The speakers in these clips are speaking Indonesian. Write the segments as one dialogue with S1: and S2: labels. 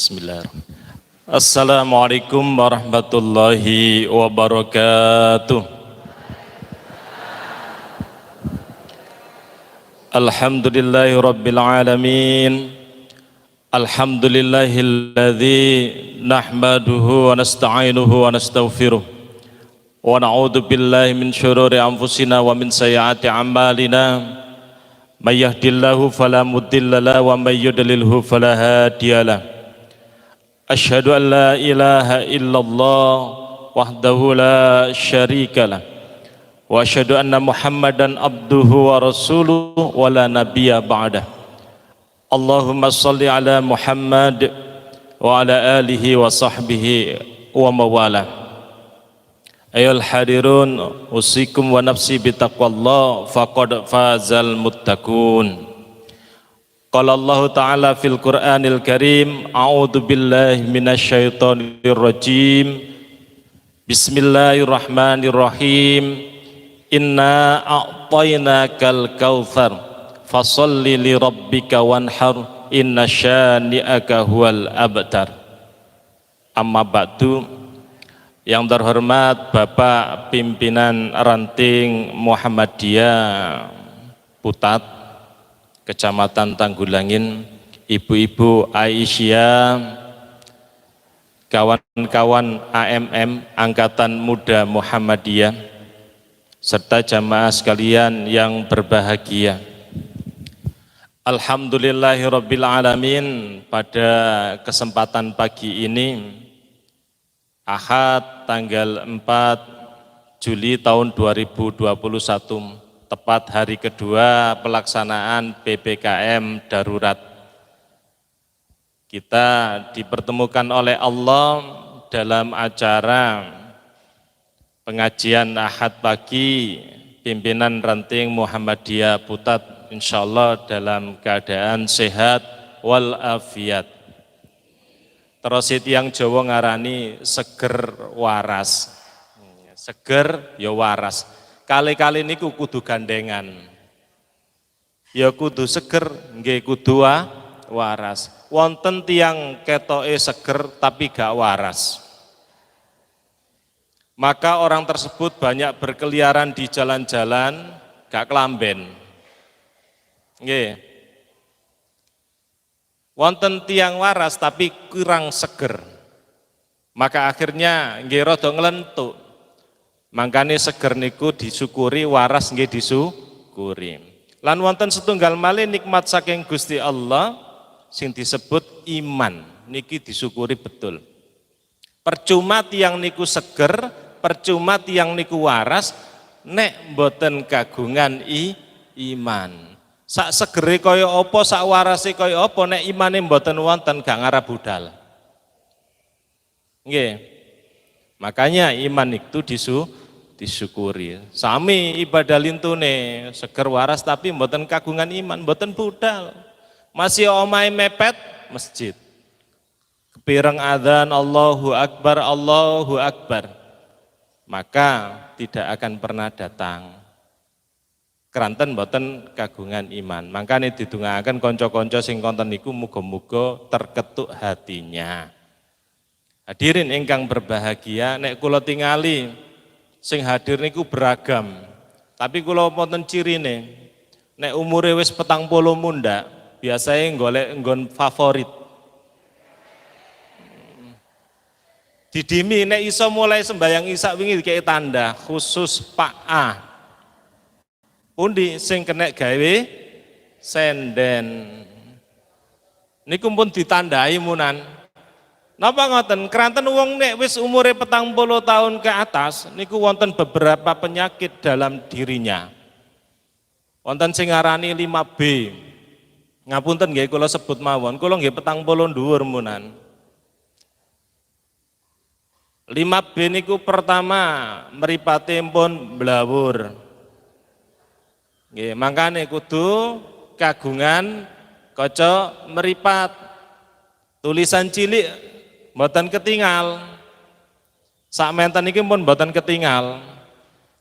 S1: Bismillahirrahmanirrahim. Assalamualaikum warahmatullahi wabarakatuh. Alhamdulillahi rabbil alamin. Alhamdulillahilladzi nahmaduhu wa nasta'inuhu wa nastaghfiruh. Wa na'udzu billahi min syururi anfusina wa min sayyiati a'malina. May yahdihillahu fala mudilla lahu wa may yudlilhu fala hadiyalah. Asyhadu an la ilaha illallah wahdahu la syarika lah wa asyhadu anna Muhammadan abduhu wa rasuluhu wa la nabiyya ba'dah. Allahumma shalli ala Muhammad wa ala alihi wa sahbihi wa mawala. Ayol hadirun usikum wa nafsi bitaqwallah faqad fazal muttaqun. Qala Allah Ta'ala fil Qur'anil Karim, a'udzu billahi minasyaitonir rajim. Bismillahirrahmanirrahim. Inna a'tainakal kautsar fasholli li rabbika wanhar inna syani'aka huwal abtar. Amma ba'du. Yang terhormat Bapak Pimpinan Ranting Muhammadiyah Putat Kecamatan Tanggulangin, Ibu-ibu Aisyah, kawan-kawan AMM Angkatan Muda Muhammadiyah, serta jamaah sekalian yang berbahagia. Alhamdulillahirabbil alamin, pada kesempatan pagi ini Ahad tanggal 4 Juli tahun 2021, tepat hari kedua pelaksanaan PPKM darurat. Kita dipertemukan oleh Allah dalam acara pengajian Ahad pagi pimpinan Ranting Muhammadiyah Putat, insyaallah dalam keadaan sehat walafiat. Terus yang Jawa ngarani seger waras. Seger ya waras. Kali-kali niku kudu gandengan. Ya kudu seger, nggih kudu waras. Wonten tiyang ketoke seger tapi gak waras. Maka orang tersebut banyak berkeliaran di jalan-jalan gak kelamben. Nggih. Wonten tiyang waras tapi kurang seger. Maka akhirnya nggih rada nglentuk. Mangkane seger niku disyukuri, waras nggih disyukuri. Lan wonten setunggal malih nikmat saking Gusti Allah sing disebut iman, niki disyukuri betul. Percuma tiyang niku seger, percuma tiyang niku waras nek mboten kagungan iman. Sak segere kaya apa, sak warase kaya apa, nek imane mboten wonten gak ngarep budal. Nggih. Makanya iman itu disyukuri. Sami ibadah lintune seger waras tapi mboten kagungan iman, mboten budal. Masih omahe mepet masjid. Kepireng adzan Allahu Akbar, Allahu Akbar. Maka tidak akan pernah datang. Keranten mboten kagungan iman. Makanya didongaaken kanca-kanca sing konten niku muga-muga terketuk hatinya. Hadirin ingkang berbahagia, nek kula tingali sing hadir niku beragam. Tapi kula wonten cirine, nek umure wis 40 mundhak, biasane golek nggon favorit. Didimi nek iso mulai sembayang Isya wingi dikei tanda khusus Pak A. Pundi sing kena gawe senden. Niku pun ditandai munan. Napa ngoten? Keranten wong nek wis umure 40 tahun ke atas niku wonten beberapa penyakit dalam dirinya. Wonten sing ngarani 5B. Ngapunten nggih kula sebut mawon, kula nggih 40 dhuwur munan. 5B niku pertama mripate pun blawur. Nggih, mangkane kudu kagungan kaca mripat. Tulisan cilik mboten ketinggal. Sak menten iki pun mboten ketinggal.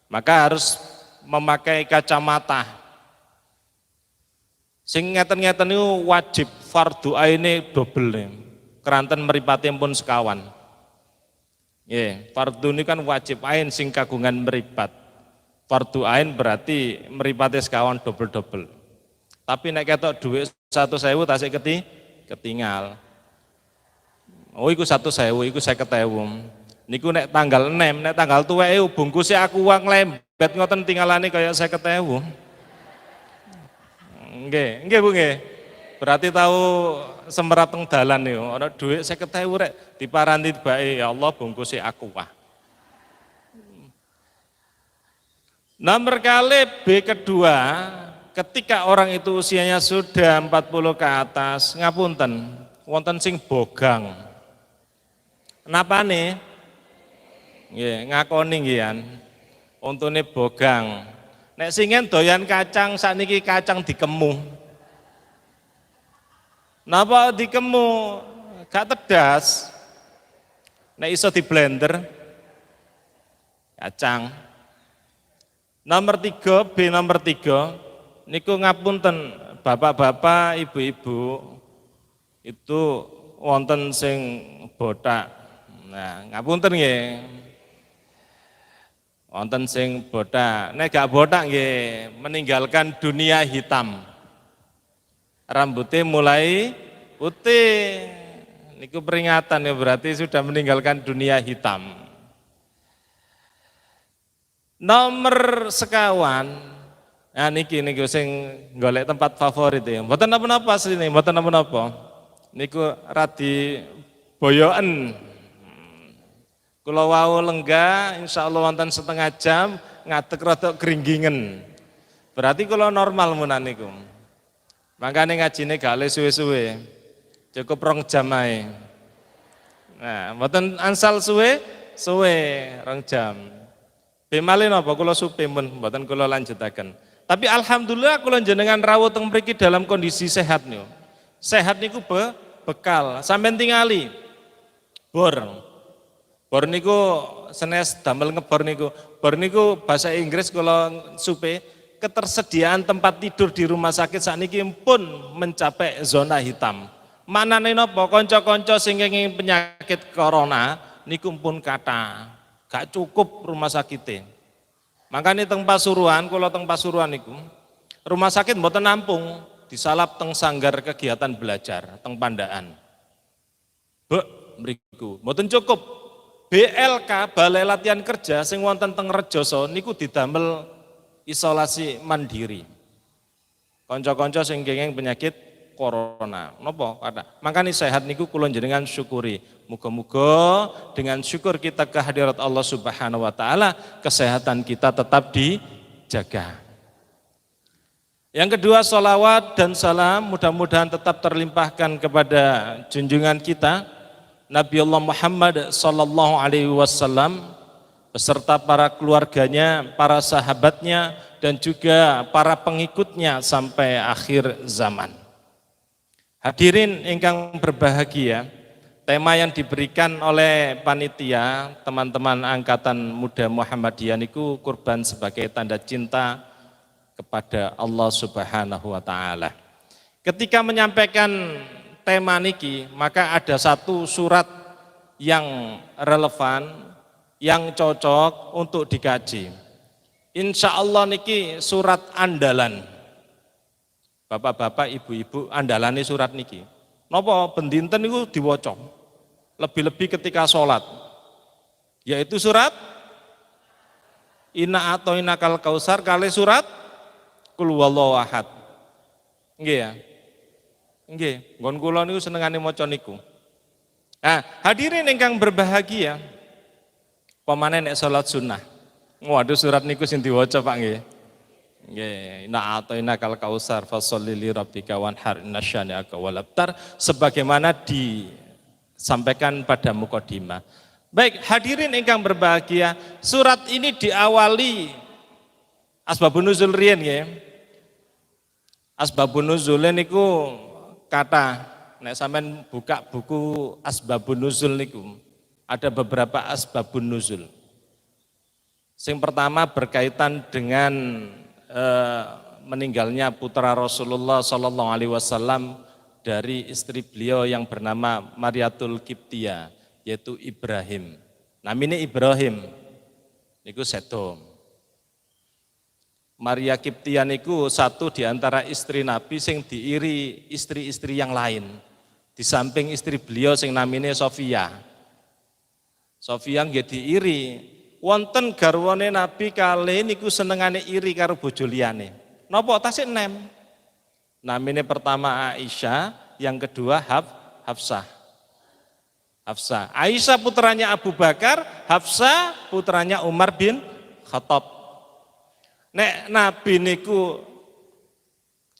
S1: Maka harus memakai kacamata. Sing ngeten-ngeten niku wajib fardu aine double. keranten mripate pun sekawan. Nggih, fardu ini kan wajib ain sing kagungan mripat. Fardu ain berarti mripate sekawan double-double. Tapi nek ketok dhuwit 100.000 tasik ketinggal. Oh iku 100.000, iku 50.000. Niku nek tanggal 6, nek tanggal tuweke bungkuse aku uang lembet ngoten tinggalane kaya 50.000. Nggih Bu nggih. Berarti tahu semerap teng dalan niku, ana dhuwit 50.000 rek diparanti bae ya Allah bungkuse aku wah. Nomor kali B kedua, ketika orang itu usianya sudah 40 ke atas, ngapunten, wonten sing bogang. Kenapa nih? Nggih, ngakoni nggih untune bogang. Nek singen doyan kacang sakniki kacang dikemu. Napa dikemu gak tedas? Nek iso di blender kacang. Nomor 3, B nomor 3 niku ngapunten bapak-bapak, ibu-ibu itu wonten sing botak. Nah, ngapunten nggih. Wonten sing botak. Nek gak botak nggih, meninggalkan dunia hitam. Rambutnya mulai putih. Niku peringatan ya, berarti sudah meninggalkan dunia hitam. Nomor sekawan, nah niki sing golek tempat favorit ya. Mboten napa-napa asline, mboten napa-napa. Niku radi boyoken. Kula wau lenggah, insyaallah wonten setengah jam ngadeg rada gringgingen. Berarti kula normal menan niku. Makane ngajine gak le suwe-suwe. Cukup 2 jam ae. Nah, mboten ansal suwe 2 jam. Bemale napa kula supe mboten kula lanjutaken. Tapi alhamdulillah kula jenengan rawuh teng mriki dalam kondisi sehat niku. Sehat niku bekal. Sampeyan tingali bor. Bor niku senes damel ngebor niku. Bor niku bahasa Inggris kula supe ketersediaan tempat tidur di rumah sakit sakniki pun mencapai zona hitam. Manane napa kanca-kanca sing kenging penyakit corona niku pun kata gak cukup rumah sakite. Makanya teng Pasuruan, kula teng Pasuruan niku rumah sakit mboten nampung, disalap teng sanggar kegiatan belajar teng Pandaan. Mriku mboten cukup. BLK Balai Latihan Kerja sing wonten teng Rejoso niku didamel isolasi mandiri. Kanca-kanca sing kenging penyakit corona. Napa kata? Makanya sehat niku kula jenengan syukuri. Muga-muga dengan syukur kita kehadirat Allah Subhanahu wa taala, kesehatan kita tetap dijaga. Yang kedua, sholawat dan salam mudah-mudahan tetap terlimpahkan kepada junjungan kita Nabi Allah Muhammad sallallahu alaihi wasallam beserta para keluarganya, para sahabatnya, dan juga para pengikutnya sampai akhir zaman. Hadirin ingkang berbahagia, tema yang diberikan oleh panitia, teman-teman Angkatan Muda Muhammadiyah niku kurban sebagai tanda cinta kepada Allah Subhanahu wa taala. Ketika menyampaikan tema niki, maka ada satu surat yang relevan, yang cocok untuk dikaji. Insya Allah niki surat andalan. Bapak-bapak, ibu-ibu, andalane surat niki. Napa bendinten niku diwaca. Lebih-lebih ketika sholat. Yaitu surat Inna atoinakal kausar kali surat Qul huwallahu ahad. Nggih ya. Nggih, nggon kula niku senengane maca niku. Nah, hadirin ingkang berbahagia, pamane nek salat sunnah. Waduh surat niku sing diwaca Pak nggih. Nggih, inna a'tainakal kausar fasholli li rabbika wanhar inna syani'aka wal abtar sebagaimana disampaikan pada mukadimah. Baik, hadirin ingkang berbahagia, surat ini diawali asbabun nuzul riyen nggih. Asbabun nuzul niku kata nek sampean buka buku asbabun nuzul niku ada beberapa asbabun nuzul. Yang pertama berkaitan dengan meninggalnya putra Rasulullah Sallallahu Alaihi Wasallam dari istri beliau yang bernama Mariatul Kiptia, yaitu Ibrahim. Namanya Ibrahim, niku sedo. Maria Kiptia niku satu di antara istri Nabi sing diiri istri-istri yang lain. Di samping istri beliau sing namanya Sofia. Sofia nggih diiri. Wonten garwane Nabi kali niku senengane iri karo bojo liyane. Napa tasik nem? Namanya pertama Aisyah, yang kedua Hafsah. Aisyah putranya Abu Bakar, Hafsah putranya Umar bin Khattab. Nek Nabi niku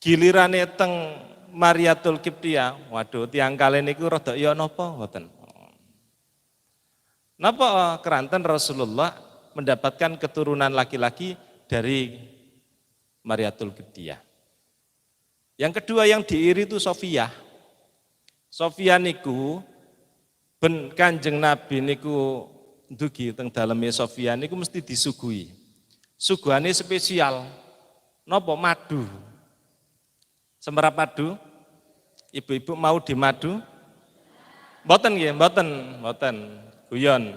S1: gilirane teng Mariatul Kiptia, waduh tiang kali niku rada ya napa mboten. Napa keranten Rasulullah mendapatkan keturunan laki-laki dari Mariatul Kiptia. Yang kedua yang diiri itu Sofia. Sofia niku ben Kanjeng Nabi niku ndugi teng daleme Sofia niku mesti disuguhi. Suguhane spesial. Napa madu. Semerap madu? Ibu-ibu mau di madu? Mboten nggih, mboten. Guyon.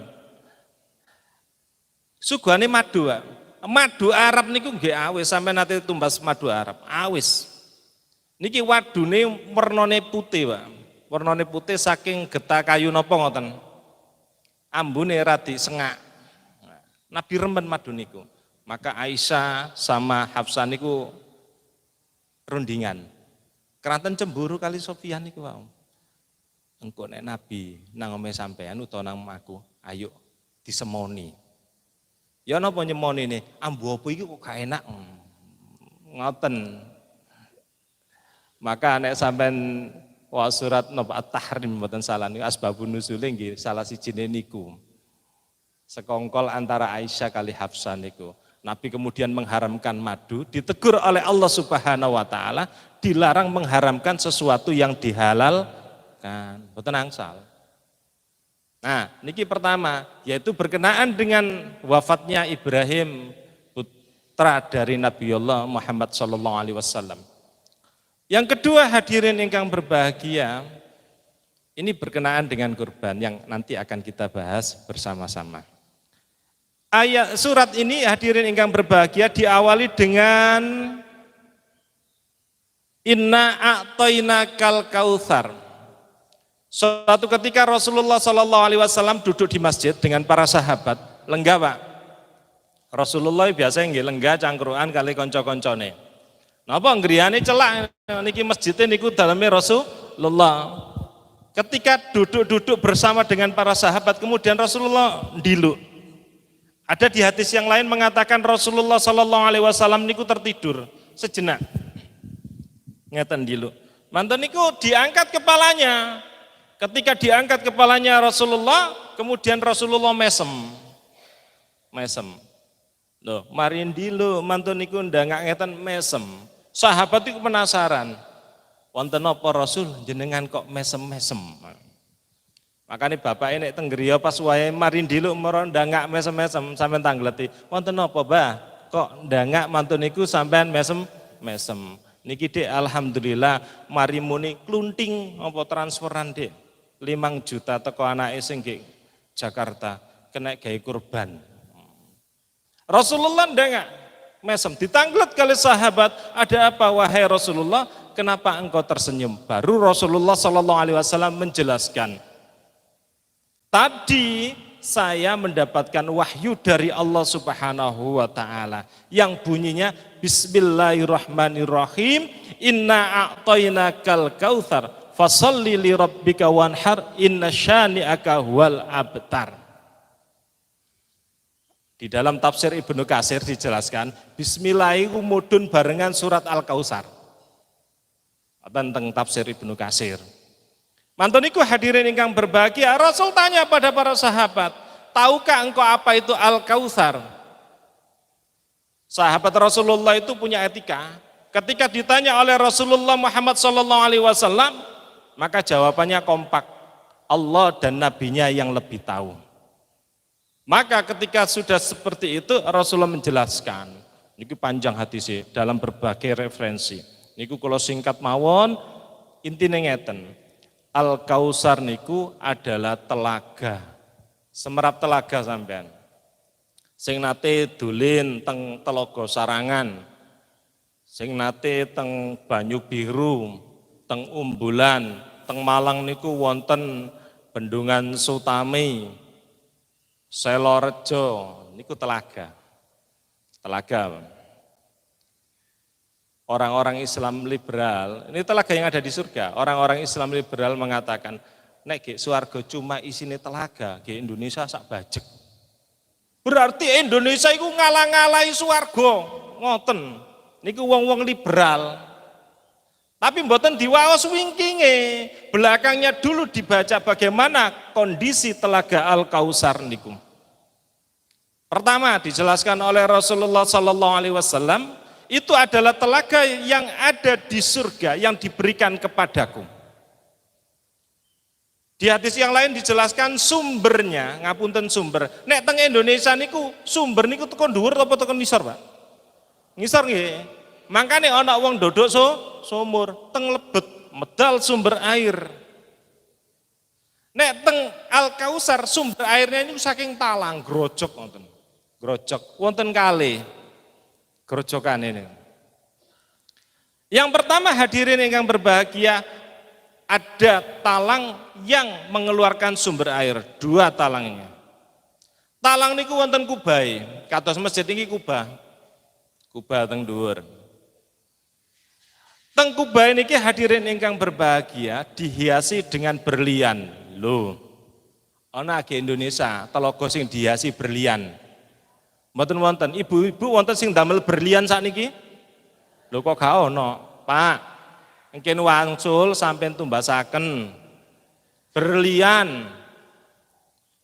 S1: Suguhane madu, Pak. Madu Arab niku nggih awis, sampe nate tumbas madu Arab, awis. Niki wadune wernane putih, Pak. Wernane putih saking getah kayu napa ngoten. Ambune radi sengak. Nabi remen madu niku. Maka Aisyah sama Hafsah niku rundingan. Keranten cemburu kali Sofyan niku, Pak. Engko nek Nabi nang omahe sampean utawa nang aku, ayo disemoni. Ya napa nyemoni ne? Ambu apa iki kok gak enak. Ngoten. Maka nek sampean wa surat napa At-Tahrim mboten salah niku asbabun nuzule nggih salah sijine niku. Sekongkol antara Aisyah kali Hafsah niku. Nabi kemudian mengharamkan madu, ditegur oleh Allah Subhanahu wa taala, dilarang mengharamkan sesuatu yang dihalal kan, boten angsal. Nah, niki pertama, yaitu berkenaan dengan wafatnya Ibrahim, putra dari Nabiullah Muhammad sallallahu alaihi wasallam. Yang kedua, hadirin ingkang berbahagia, ini berkenaan dengan kurban yang nanti akan kita bahas bersama-sama. Ayat surat ini hadirin ingkang berbahagia diawali dengan Inna a'tainakal kautsar. Suatu ketika Rasulullah Shallallahu Alaihi Wasallam duduk di masjid dengan para sahabat, lenggah Pak. Rasulullah biasa nggih lenggah cangkruan kali konco-koncone. Napa ngriyane celak niki masjidnya niku daleme Rasulullah. Ketika duduk-duduk bersama dengan para sahabat, kemudian Rasulullah ndiluk. Ada di hadis yang lain mengatakan Rasulullah Shallallahu Alaihi Wasallam niku tertidur sejenak. Ngeten ndiluk. Mantun niku diangkat kepalanya. Ketika diangkat kepalanya Rasulullah, kemudian Rasulullah mesem. Loh, marin dilo mantun niku ndangak ngeten mesem. Sahabat itu penasaran. Wonten apa Rasul jenengan kok mesem-mesem? Makanya bapak ini teng griya pas wayahe marin dilo meron ndangak mesem-mesem sampean tangleti. Wonten apa, Bah? Kok ndangak mantun niku sampean mesem-mesem? Niki Dek alhamdulillah mari muni klunting apa transferan Dek. 5 juta teko anake sing nggih Jakarta kena gawe kurban. Rasulullah ndangak mesem ditanglet kali sahabat, ada apa wahai Rasulullah, kenapa engkau tersenyum? Baru Rasulullah Shallallahu Alaihi Wasallam menjelaskan, tadi saya mendapatkan wahyu dari Allah Subhanahu wa taala yang bunyinya Bismillahirrahmanirrahim, inna a'tainakal kautsar fasholli li rabbika wanhar inna syani'aka huwal abtar. Di dalam tafsir Ibnu Katsir dijelaskan bismillahirrahmanirrahim mudhun barengan surat Al-Kautsar. Tentang tafsir Ibnu Katsir. Mantun niku hadirin ingkang berbahagia, Rasul tanya pada para sahabat, tahukah engkau apa itu Al-Kautsar? Sahabat Rasulullah itu punya etika. Ketika ditanya oleh Rasulullah Muhammad SAW, maka jawabannya kompak, Allah dan nabinya yang lebih tahu. Maka ketika sudah seperti itu Rasulullah menjelaskan, ini panjang hadisnya dalam berbagai referensi. Niku kalau singkat mawon, Intine ngeten. Al-Kausar niku adalah telaga. Semerap telaga sampean. Sing nate dolen teng Telaga Sarangan. Sing nate teng Banyu Biru, teng Umbulan, teng Malang niku wonten Bendungan Sutami, Selorejo niku telaga. Telaga. Orang-orang Islam liberal, ini telaga yang ada di surga. Orang-orang Islam liberal mengatakan, nek ge swarga cuma isine telaga, ge Indonesia sak bajek. Berarti Indonesia itu ngalah-ngalahi swarga, ngoten. Niku wong-wong liberal. Tapi mboten diwaos wingkinge. Belakangnya dulu dibaca bagaimana kondisi telaga Al-Kausar niku. Pertama dijelaskan oleh Rasulullah sallallahu alaihi wasallam, itu adalah telaga yang ada di surga yang diberikan kepadaku. Di hadis yang lain dijelaskan sumbernya, ngapunten sumber. Nek teng Indonesia niku sumber niku tekan dhuwur apa tekan ngisor, Pak? Ngisor nggih. Makane ana wong dodok sumur, teng lebet medal sumber air. Nek teng Al-Kausar sumber airnya ini saking talang grojok wonten. Grojok wonten kali. Grojokan ini. Yang pertama hadirin yang berbahagia, ada talang yang mengeluarkan sumber air, 2 talangnya. Talang niku wonten kubai, kados masjid ini kubah. Kubah teng dhuwur. Teng kubah niki hadirin ingkang berbahagia dihiasi dengan berlian. Lho. Ana age Indonesia telaga sing dihiasi berlian. Mboten wonten, ibu-ibu wonten sing damel berlian sakniki? Lho kok gak ono, Pak. Engken wangsul sampeyan tumbasaken berlian.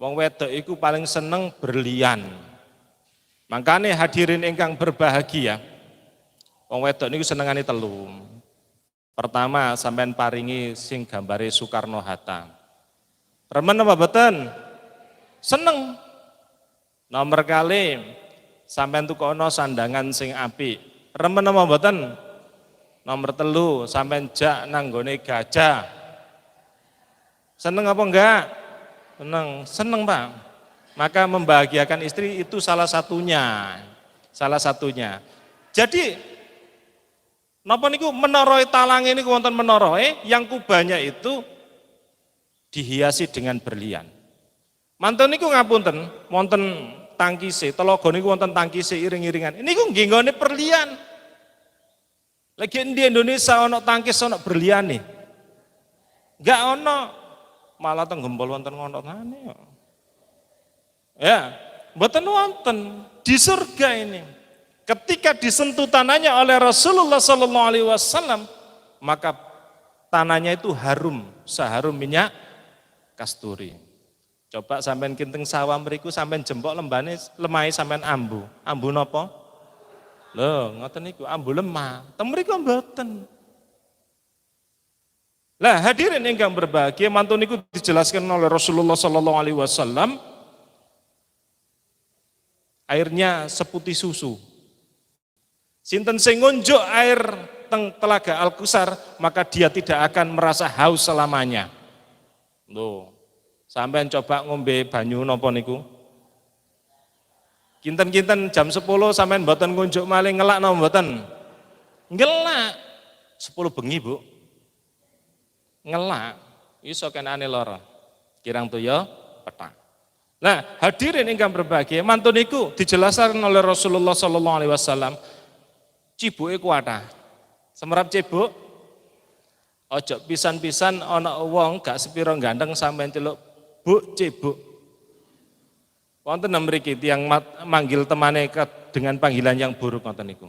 S1: Wong wedok iku paling seneng berlian. Makanya hadirin ingkang berbahagia, wong wedok niku senengane telu. Pertama sampeyan paringi sing gambare Soekarno Hatta. Remen apa boten? Seneng. Nomor kali sampeyan tukono sandangan sing apik. Remen apa mboten? Nomor telu sampeyan jak nanggone gajah. Seneng apa enggak? Seneng Pak. Maka membahagiakan istri itu salah satunya. Salah satunya. Jadi napa niku menara talang ini wonten menara yang kubahnya itu dihiasi dengan berlian. Mantun niku ngapunten, wonten tangkise, telaga niku wonten tangkise iring-iringan. Niku nggih nggone berlian. Lagi di Indonesia ana tangkis ana berliane. Enggak ana, malah teng gempol wonten ngono-ngene kok. Ya, mboten wonten di surga ini. Ketika disentuh tanahnya oleh Rasulullah sallallahu alaihi wasallam, maka tanahnya itu harum, seharum minyak kasturi. Coba sampean kinting sawah mriku sampean jempok lembane lemai sampean ambu. Ambu napa? Lho, ngoten niku ambu lemah. Teng mriku mboten. Lah hadirin ingkang berbahagia, mantun niku dijelaskan oleh Rasulullah sallallahu alaihi wasallam, airnya seputih susu. Sinten sing ngunjuk air teng telaga Al-Kausar, maka dia tidak akan merasa haus selamanya. Loh, sampean coba ngombe banyu napa niku? Kinten-kinten jam 10 sampean mboten ngunjuk malih ngelak napa mboten? Ngelak. 10 bengi, Bu. Ngelak. Iso kenane lara. Kirang toya petak. Nah, hadirin ingkang berbahagia, mantun niku dijelaskan oleh Rasulullah sallallahu alaihi wasallam, cibuke kuatah. Semerap cibuk, ojo pisan-pisan ana wong gak sepiro ganteng sampean celuk buk cibuk. Wonten mriki tiyang manggil temane dengan panggilan yang buruk ngoten niku.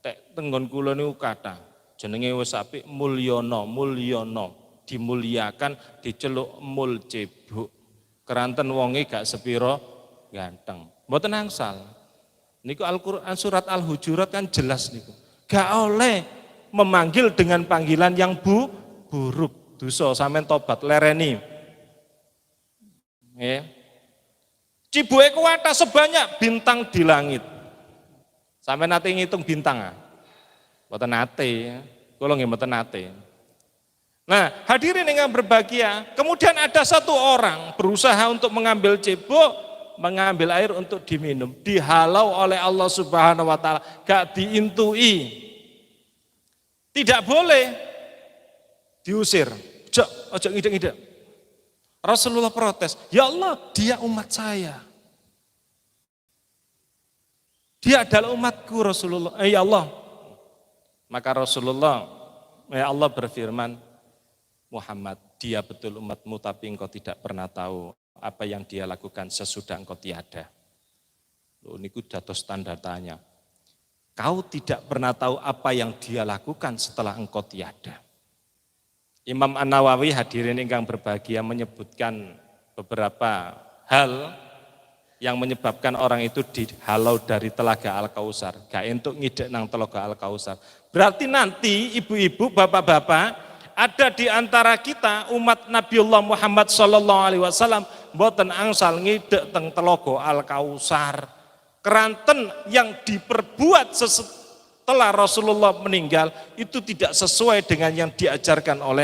S1: Tek tenggon kula niku kathah. Jenenge wis apik Mulyono, dimuliakan diceluk mul cibuk. Keranten wonge gak sepiro ganteng. Mboten angsal. Niku Al-Qur'an surat Al-Hujurat kan jelas niku. Gak oleh memanggil dengan panggilan yang buruk. Dosa sampean tobat lereni. Nggih. Cibuke kuwata sebanyak bintang di langit. Sampeyan nate ngitung bintang ah. Mboten nate. Kula nggih mboten nate.
S2: Nah, hadirin yang berbahagia, kemudian ada satu orang berusaha untuk mengambil cebok, mengambil air untuk diminum, dihalau oleh Allah Subhanahu wa taala, gak diintui. Tidak boleh, diusir. Ojo ngide-ngide. Rasulullah protes, ya Allah, dia umat saya. Dia adalah umatku Rasulullah. Ya Allah. Maka Rasulullah, ya Allah berfirman, Muhammad, dia betul umatmu tapi engkau tidak pernah tahu apa yang dia lakukan sesudah engkau tiada. Loh, ini dados tanda tanya. Kau tidak pernah tahu apa yang dia lakukan setelah engkau tiada. Imam An-Nawawi hadirin ingkang berbahagia menyebutkan beberapa hal yang menyebabkan orang itu dihalau dari telaga Al-Kausar. Gak entuk ngidek nang telaga Al-Kausar. Berarti nanti ibu-ibu, bapak-bapak, ada di antara kita umat Nabiullah Muhammad sallallahu alaihi wasallam mboten angsal ngidek teng telaga Al-Kausar. Keranten yang diperbuat setelah Rasulullah meninggal itu tidak sesuai dengan yang diajarkan oleh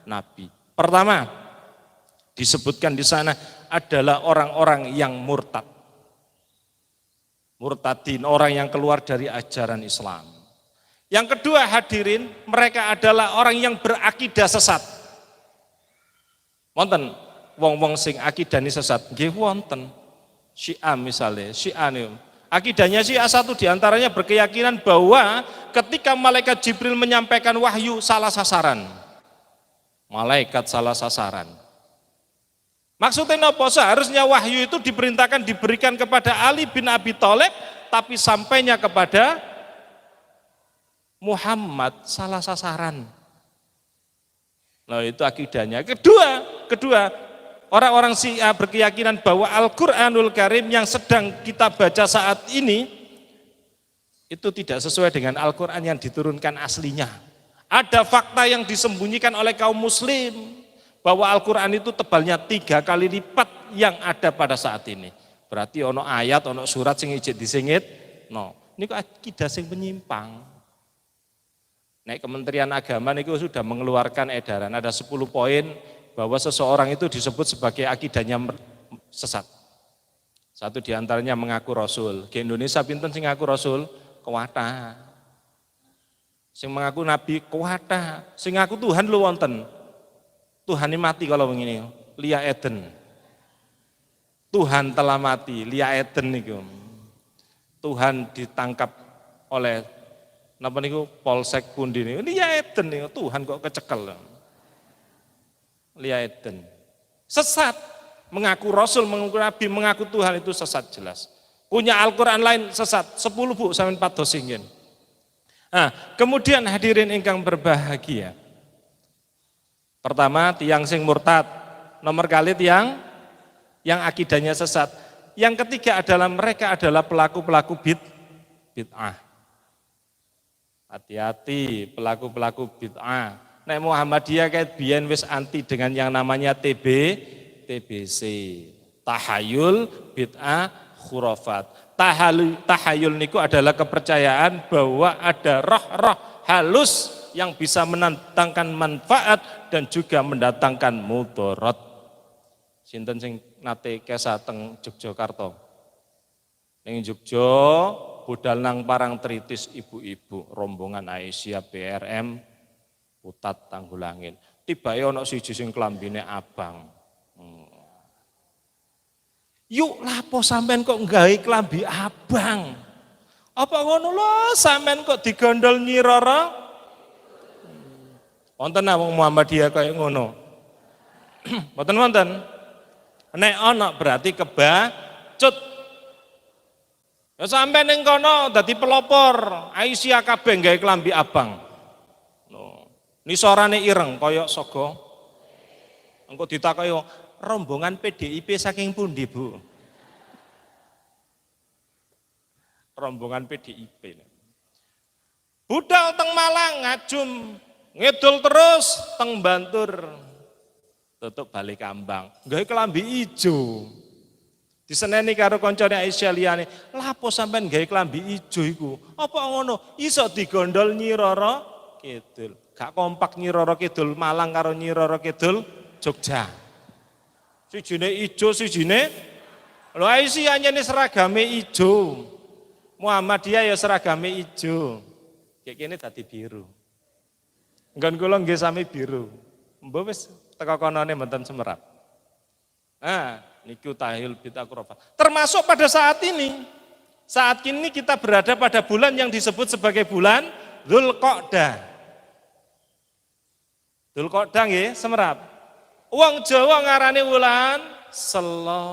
S2: Nabi. Pertama, disebutkan di sana adalah orang-orang yang murtad. Murtadin, orang yang keluar dari ajaran Islam. Yang kedua hadirin, mereka adalah orang yang berakidah sesat. Wonten wong-wong sing akidahnya sesat, nggih wonten. Syiah misalnya, Syiah niku. Akidahnya Syiah satu diantaranya berkeyakinan bahwa ketika malaikat Jibril menyampaikan wahyu salah sasaran. Malaikat salah sasaran. Maksudnya apa? Seharusnya wahyu itu diberikan kepada Ali bin Abi Thalib, tapi sampainya kepada Muhammad salah sasaran. Nah itu akidahnya. Kedua, orang-orang Syiah berkeyakinan bahwa Al-Quranul Karim yang sedang kita baca saat ini itu tidak sesuai dengan Al-Quran yang diturunkan aslinya. Ada fakta yang disembunyikan oleh kaum muslim bahwa Al-Quran itu tebalnya 3 kali lipat yang ada pada saat ini. Berarti ono ayat, ono surat sing ijek disingit. No, ini kok akidah sing menyimpang. Nek Kementerian Agama itu sudah mengeluarkan edaran, ada 10 poin bahwa seseorang itu disebut sebagai akidahnya sesat. Satu diantaranya mengaku Rasul. Di Indonesia pinten sing ngaku Rasul? Kuwata. Sing mengaku Nabi kuwata. Sing ngaku Tuhan lu wonten. Tuhan ini mati kalau begini. Lia Eden. Tuhan telah mati. Lia Eden itu. Tuhan ditangkap oleh napa niku Polsek pundi niku Lia Eden niku Tuhan kok kecekel. Lia Eden. Sesat, mengaku Rasul, mengaku Nabi, mengaku Tuhan itu sesat jelas. Punya Al-Qur'an lain sesat, 10 Bu sampeyan 4 dosingin. Nah, kemudian hadirin ingkang berbahagia. Pertama tiang sing murtad, nomor kali tiang yang akidahnya sesat. Yang ketiga adalah mereka adalah pelaku-pelaku bid'ah. Hati-hati pelaku-pelaku bid'ah. Nek Muhammadiyah kayak biyen wis anti dengan yang namanya TBC. Tahayul, bid'ah, khurafat. Tahayul niku adalah kepercayaan bahwa ada roh-roh halus yang bisa mendatangkan manfaat dan juga mendatangkan mudarat. Sinten sing nate kesah teng Yogyakarta. Ning Jogja budal nang parang tritis ibu-ibu rombongan Aisyah BRM Putat Tanggulangin. Tibae ana siji sing klambine abang. Yuk lapo sampean kok nggawe klambi abang? Apa ngono lho sampean kok digondol Nyi Roro? Wonten wong Muhammadiyah kaya ngono. Mboten wonten. Nek ana berarti kebacut. Ya sampai ning kono dadi pelopor, Aisyah kabeh gawe klambi abang. Nisorane ireng kaya sogo. Engko ditakoki rombongan PDIP saking pundi, Bu? Rombongan PDIP. Budal teng Malang ngajum, ngidul terus teng Bantur. Tutup balik kambang, gawe klambi ijo. Diseneni karo koncone Aisyah liyane, "Lapo sampean gawe klambi ijo iku? Apa ngono? Iso digondol Nyi Roro Kidul." Gak kompak Nyi Roro Kidul Malang karo Nyi Roro Kidul Jogja. Sijine ijo, sijine lho isi anyane seragame ijo. Muhammadiyah ya seragame ijo. Kayak kene dadi biru. Nggon kula nggih sami biru. Mbok wis teka konone mboten semerap. Nah, niku tahil bid'ah khurafat. Termasuk pada saat ini. Saat ini kita berada pada bulan yang disebut sebagai bulan Dzulqa'dah. Dzulqa'dah nggih, semerap. Wong Jawa ngarani wulan Selo.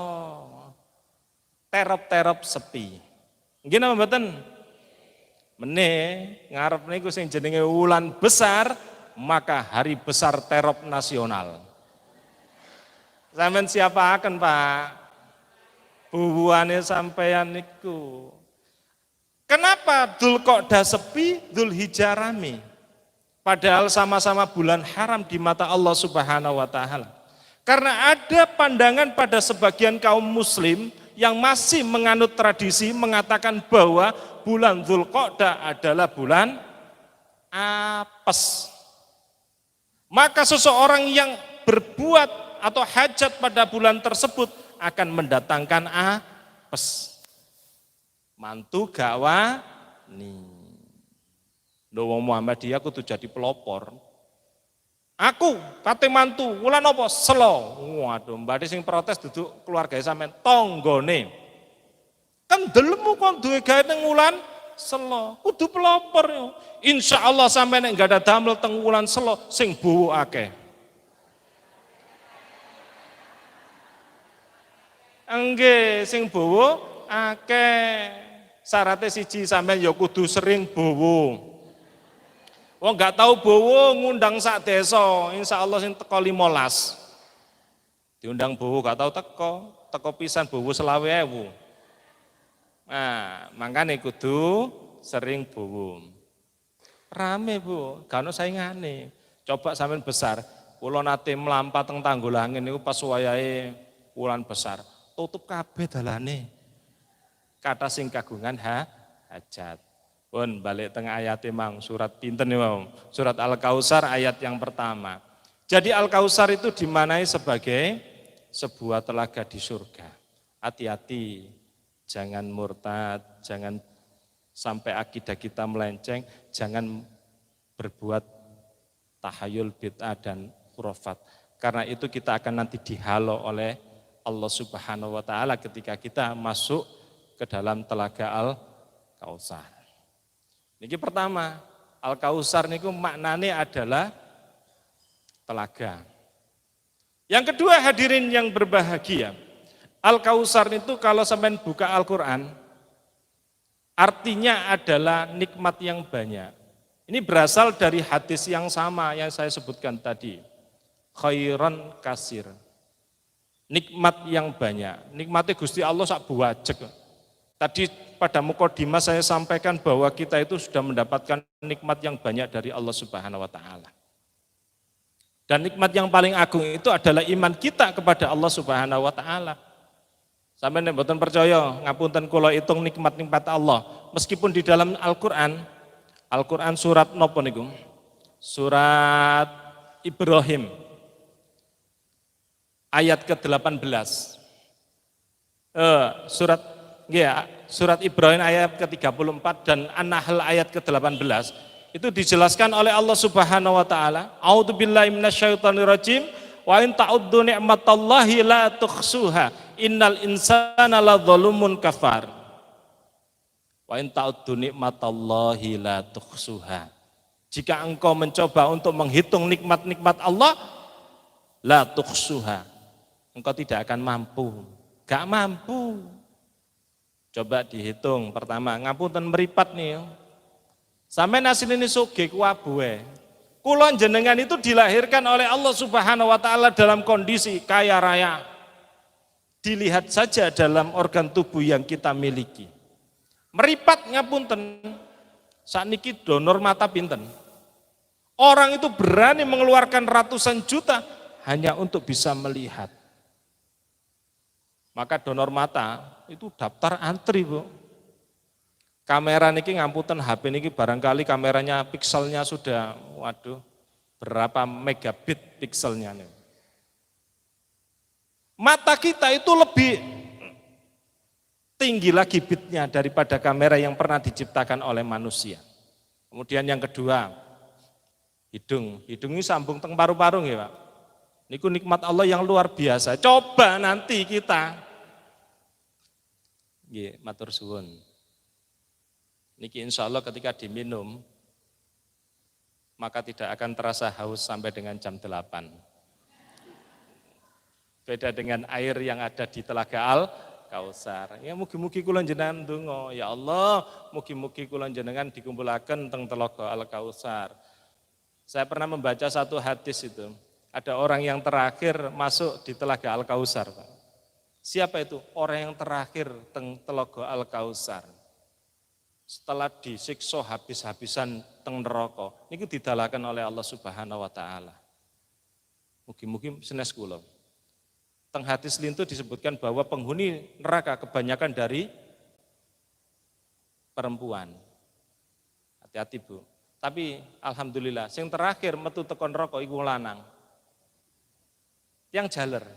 S2: Terop-terop sepi. Nggih napa mboten? Meneh ngarep niku sing jenenge wulan besar, maka hari besar terop nasional. Sampeyan siapa akan Pak? Bubuane sampeyan niku. Kenapa Dzulqa'dah sepi, Dzulhijjah rame? Padahal sama-sama bulan haram di mata Allah Subhanahu wa taala. Karena ada pandangan pada sebagian kaum muslim yang masih menganut tradisi mengatakan bahwa bulan Dzulqa'dah adalah bulan apes. Maka seseorang yang berbuat atau hajat pada bulan tersebut akan mendatangkan apes. Mantu gawani. Lho wong Muhammadiyah kudu jadi pelopor. Aku kate mantu, wulan apa? Selo. Waduh, mbak sing protes duduk keluarga sampean tanggane. Kan delemu kok duwe gawe ning wulan Selo, kudu pelopor yo. Insyaallah sampean nek gak ada damel teng wulan Selo sing bowo akeh. Nggih, sing bowo akeh. Syaratnya siji sampean ya kudu sering bowo. Wong gak tahu bowo ngundang sak desa, insyaallah sing teko 15. Diundang bowo gak tahu teko pisan bowo 20.000. Nah, makane kudu sering bowo. Rame Bu, gak ono saingane. Coba sampean besar, kula nate mlampat teng Tanggulangin niku pas wayahe wulan besar, tutup kabeh dalane. Kata sing kagungan hajat. Pun balik tengah ayat emang surat pinten nih surat Al-Kautsar ayat yang pertama. Jadi Al-Kautsar itu dimanai sebagai sebuah telaga di surga. Hati-hati, jangan murtad, jangan sampai akidah kita melenceng, jangan berbuat tahayul bid'ah dan khurafat. Karena itu kita akan nanti dihalau oleh Allah Subhanahu wa taala ketika kita masuk ke dalam telaga Al-Kautsar. Niki pertama, Al-Kautsar niku maknane adalah telaga. Yang kedua hadirin yang berbahagia, Al-Kautsar itu kalau sampean buka Al-Qur'an, artinya adalah nikmat yang banyak. Ini berasal dari hadis yang sama yang saya sebutkan tadi. Khairan kasir. Nikmat yang banyak. Nikmatnya Gusti Allah sak buajeg. Tadi pada mukadimah saya sampaikan bahwa kita itu sudah mendapatkan nikmat yang banyak dari Allah Subhanahu wa taala. Dan nikmat yang paling agung itu adalah iman kita kepada Allah Subhanahu wa taala. Sampai nek mboten percaya, ngapunten kula hitung nikmat-nikmat Allah. Meskipun di dalam Al-Qur'an surat napa niku? Surat Ibrahim ayat ke-18. Surat Ibrahim ayat ke-34 dan An-Nahl ayat ke-18 itu dijelaskan oleh Allah Subhanahu wa taala, a'udzubillahi minasyaitonirrajim, wa in ta'uddu ni'matallahi la tuhsuha, innal insana ladzalumun kafar. Wa in ta'uddu ni'matallahi la tuhsuha. Jika engkau mencoba untuk menghitung nikmat-nikmat Allah, la tuhsuha, engkau tidak akan mampu, gak mampu. Coba dihitung pertama, ngapunten meripat nih. Sampai nasil ini sugih kuwabuhe. Kula jenengan itu dilahirkan oleh Allah Subhanahu wa taala dalam kondisi kaya raya. Dilihat saja dalam organ tubuh yang kita miliki. Meripat ngapunten. Sakniki donor mata pinten. Orang itu berani mengeluarkan ratusan juta hanya untuk bisa melihat. Maka donor mata itu daftar antri Bu. Kamera niki ngapunten HP niki barangkali kameranya pikselnya sudah waduh berapa megabit pikselnya nih. Mata kita itu lebih tinggi lagi bitnya daripada kamera yang pernah diciptakan oleh manusia. Kemudian yang kedua, hidung. Hidung ini sambung teng paru-paru ya Pak. Niku nikmat Allah yang luar biasa. Coba nanti kita, nggih, matur suwun. Niki insya Allah ketika diminum, maka tidak akan terasa haus sampai dengan jam 8. Beda dengan air yang ada di Telaga Al-Kautsar. Ya mugi-mugi kula jenengan ndonga, ya Allah, mugi-mugi kula jenengan dikumpulaken teng Telaga Al-Kautsar. Saya pernah membaca satu hadis itu. Ada orang yang terakhir masuk di Telaga Al-Kautsar, Pak. Siapa itu? Orang yang terakhir teng Telaga Al-Kautsar. Setelah disiksa habis-habisan teng neraka, niku didalaken oleh Allah Subhanahu wa taala. Mugi-mugi senes kula. Teng hadis lintu disebutkan bahwa penghuni neraka kebanyakan dari perempuan. Hati-hati Bu. Tapi alhamdulillah, sing terakhir metu teko neraka iku lanang. Yang jaler.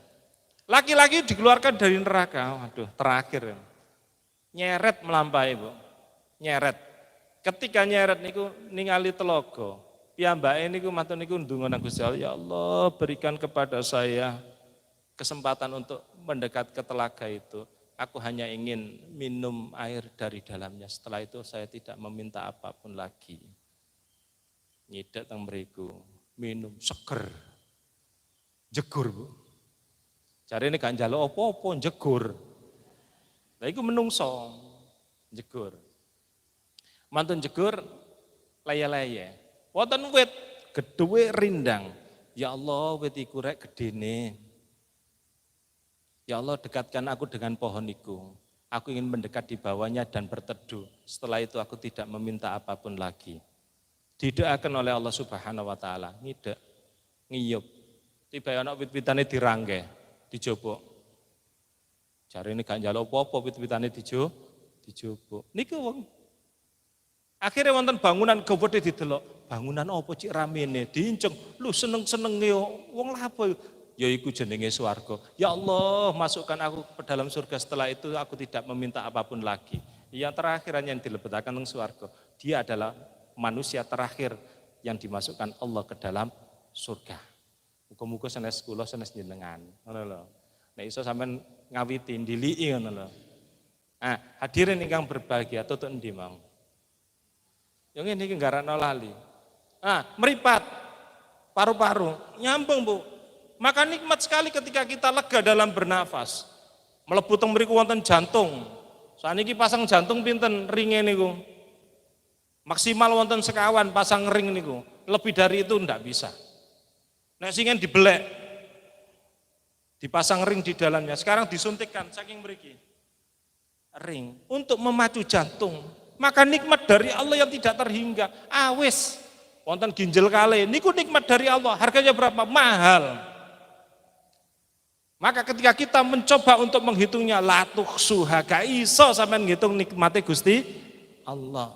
S2: Laki-laki dikeluarkan dari neraka. Waduh, terakhir. Nyeret melampaui Bu. Nyeret. Ketika nyeret niku ningali telaga. Piyambake niku matur niku ndonga nang Gusti Allah, ya Allah, berikan kepada saya kesempatan untuk mendekat ke telaga itu. Aku hanya ingin minum air dari dalamnya. Setelah itu saya tidak meminta apapun lagi. Nyidek teng mriku, minum seger. Jegur, Bu. Jarine gak njaluk apa-apa, jegur. Lah iku menungso, jegur. Mantun jegur leye-leye. Wonten wit gedhe rindang. Ya Allah, wit iku rek gedene. Ya Allah, dekatkan aku dengan pohon itu. Aku ingin mendekat di bawahnya dan berteduh. Setelah itu aku tidak meminta apapun lagi. Didoakan oleh Allah Subhanahu wa taala. Ngidek, ngiyup. Tiba ana wit-witane dirangke, dijobok. Jarine gak njaluk apa-apa wit-witane dijobok. Niku wong. Akhirnya wonten bangunan gede didelok. Bangunan apa cik ramene? Diinceng. Lu seneng-senenge wong lha apa? Yaiku jenenge swarga. Ya Allah, masukkan aku ke dalam surga, setelah itu aku tidak meminta apapun lagi. Yang terakhir yang dilebetakan ke swarga, dia adalah manusia terakhir yang dimasukkan Allah ke dalam surga. Muga-muga sanes kula sanes jenengan. Ngono lho. Nek iso sampean ngawiti ndiliki ngono lho. Ah, hadirin ingkang berbahagia, tutuk endi mau? Yang ini nggarakno lali. Ah, meripat paru-paru, nyambung Bu. Maka nikmat sekali ketika kita lega dalam bernafas. Mlebu teng mriku wonten jantung. Saniki pasang jantung pinten ringe niku. Maksimal wonten sekawan pasang ring niku. Lebih dari itu ndak bisa. Nek singen dibelek. Dipasang ring di dalamnya. Sekarang disuntikkan saking mriki. Ring untuk memacu jantung. Maka nikmat dari Allah yang tidak terhingga. Awis wonten ginjal kale. Niku nikmat dari Allah. Harganya berapa? Mahal. Maka ketika kita mencoba untuk menghitungnya, la tuhsuha, gak iso sampean ngitung nikmate Gusti Allah.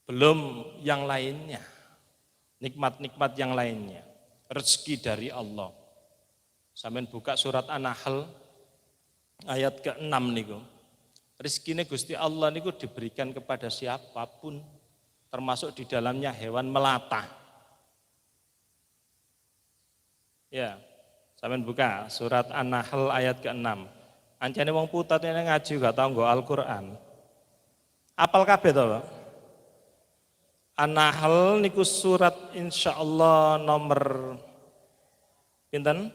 S2: Belum yang lainnya, nikmat-nikmat yang lainnya, rezeki dari Allah. Sampean buka surat An-Nahl ayat ke-6 niku. Rezekine Gusti Allah niku diberikan kepada siapapun, termasuk di dalamnya hewan melata. Ya. Sampeyan buka surat An-Nahl ayat ke-6. Ancene wong putat yang ngaji gak tau nggo Al-Qur'an. Apal kabeh to, Pak? An-Nahl niku surat insyaallah nomor pinten?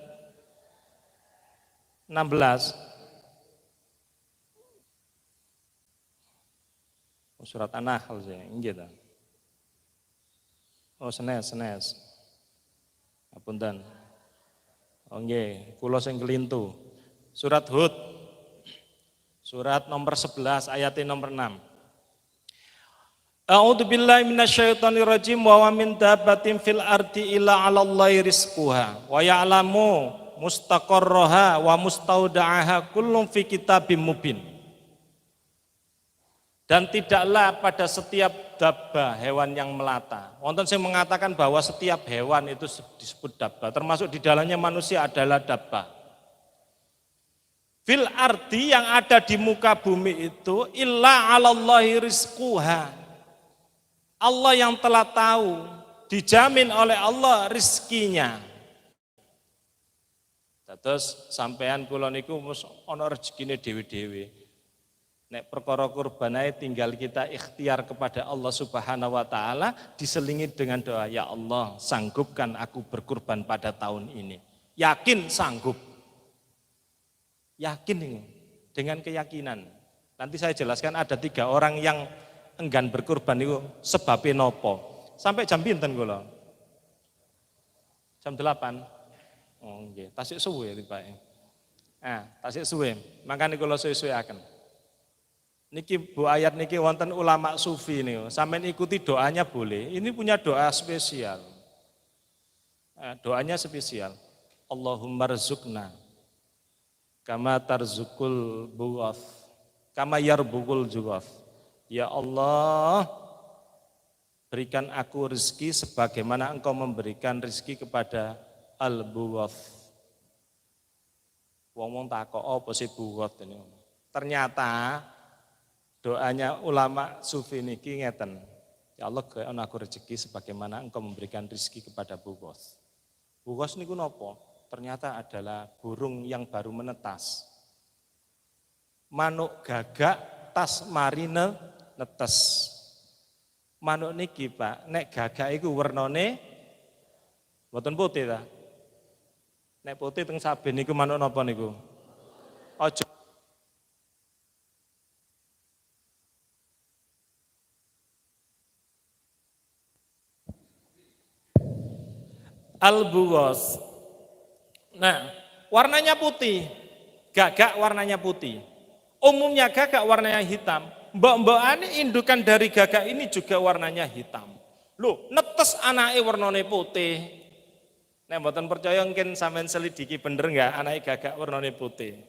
S2: 16. Surat An-Nahl sih, nggih ta. Oh, senes. Apunten. Oh nggih, kula sing kelintu. Surat Hud. Surat nomor 11 ayat nomor 6. A'udzu billahi minasyaitonir rajim wa min dabbatin fil ardi illa 'alallahi rizquha wa ya'lamu mustaqarraha wa mustauda'aha kullun fi kitabim mubin. Dan tidaklah pada setiap dabba hewan yang melata. Wonten sing mengatakan bahwa setiap hewan itu disebut dabba, termasuk di dalamnya manusia adalah dabba. Fil ardi yang ada di muka bumi itu illa 'alallahi rizquha. Allah yang telah tahu, dijamin oleh Allah rizkinya. Terus sampean kula niku mesti ana rezekine dhewe-dhewe. Nek perkara kurban ae tinggal kita ikhtiar kepada Allah Subhanahu wa taala diselingi dengan doa, ya Allah, sanggupkan aku berkurban pada tahun ini. Yakin sanggup. Yakin ini dengan keyakinan. Nanti saya jelaskan ada 3 orang yang enggan berkurban itu sebabnya nopo. Sampai jam pinten kula? Jam 8. Oh nggih, tasik suwe tibake. Tasik suwe. Makane kula suwe-suwe akan. Niki Bu Ayat niki wonten ulama sufi nih, sampean ikuti doanya boleh. Ini punya doa spesial. Doanya spesial. Allahumma rzuqna kama tarzukul bughaf, kama yarbugul jughaf. Ya Allah, berikan aku rezeki sebagaimana Engkau memberikan rezeki kepada al-bughaf. Wong-wong takok apa sih bughaf ini? Ternyata doanya ulama sufi niki ngeten. Ya Allah, gawe aku rezeki sebagaimana Engkau memberikan rezeki kepada bughaf. Bughaf niku napa? Ternyata adalah burung yang baru menetas. Manuk gagak tas marine netes. Manuk niki Pak, nek gagak iku wernane mboten putih ta. Nek putih teng saben niku manuk napa niku? Aja al-bughas. Nah, warnanya putih. Gagak warnanya putih. Umumnya gagak warnanya hitam. Mbok-mbokane indukan dari gagak ini juga warnanya hitam. Loh, netes anake warnane putih. Nek mboten percaya mungkin sampean selidiki bener enggak anake gagak warnane putih.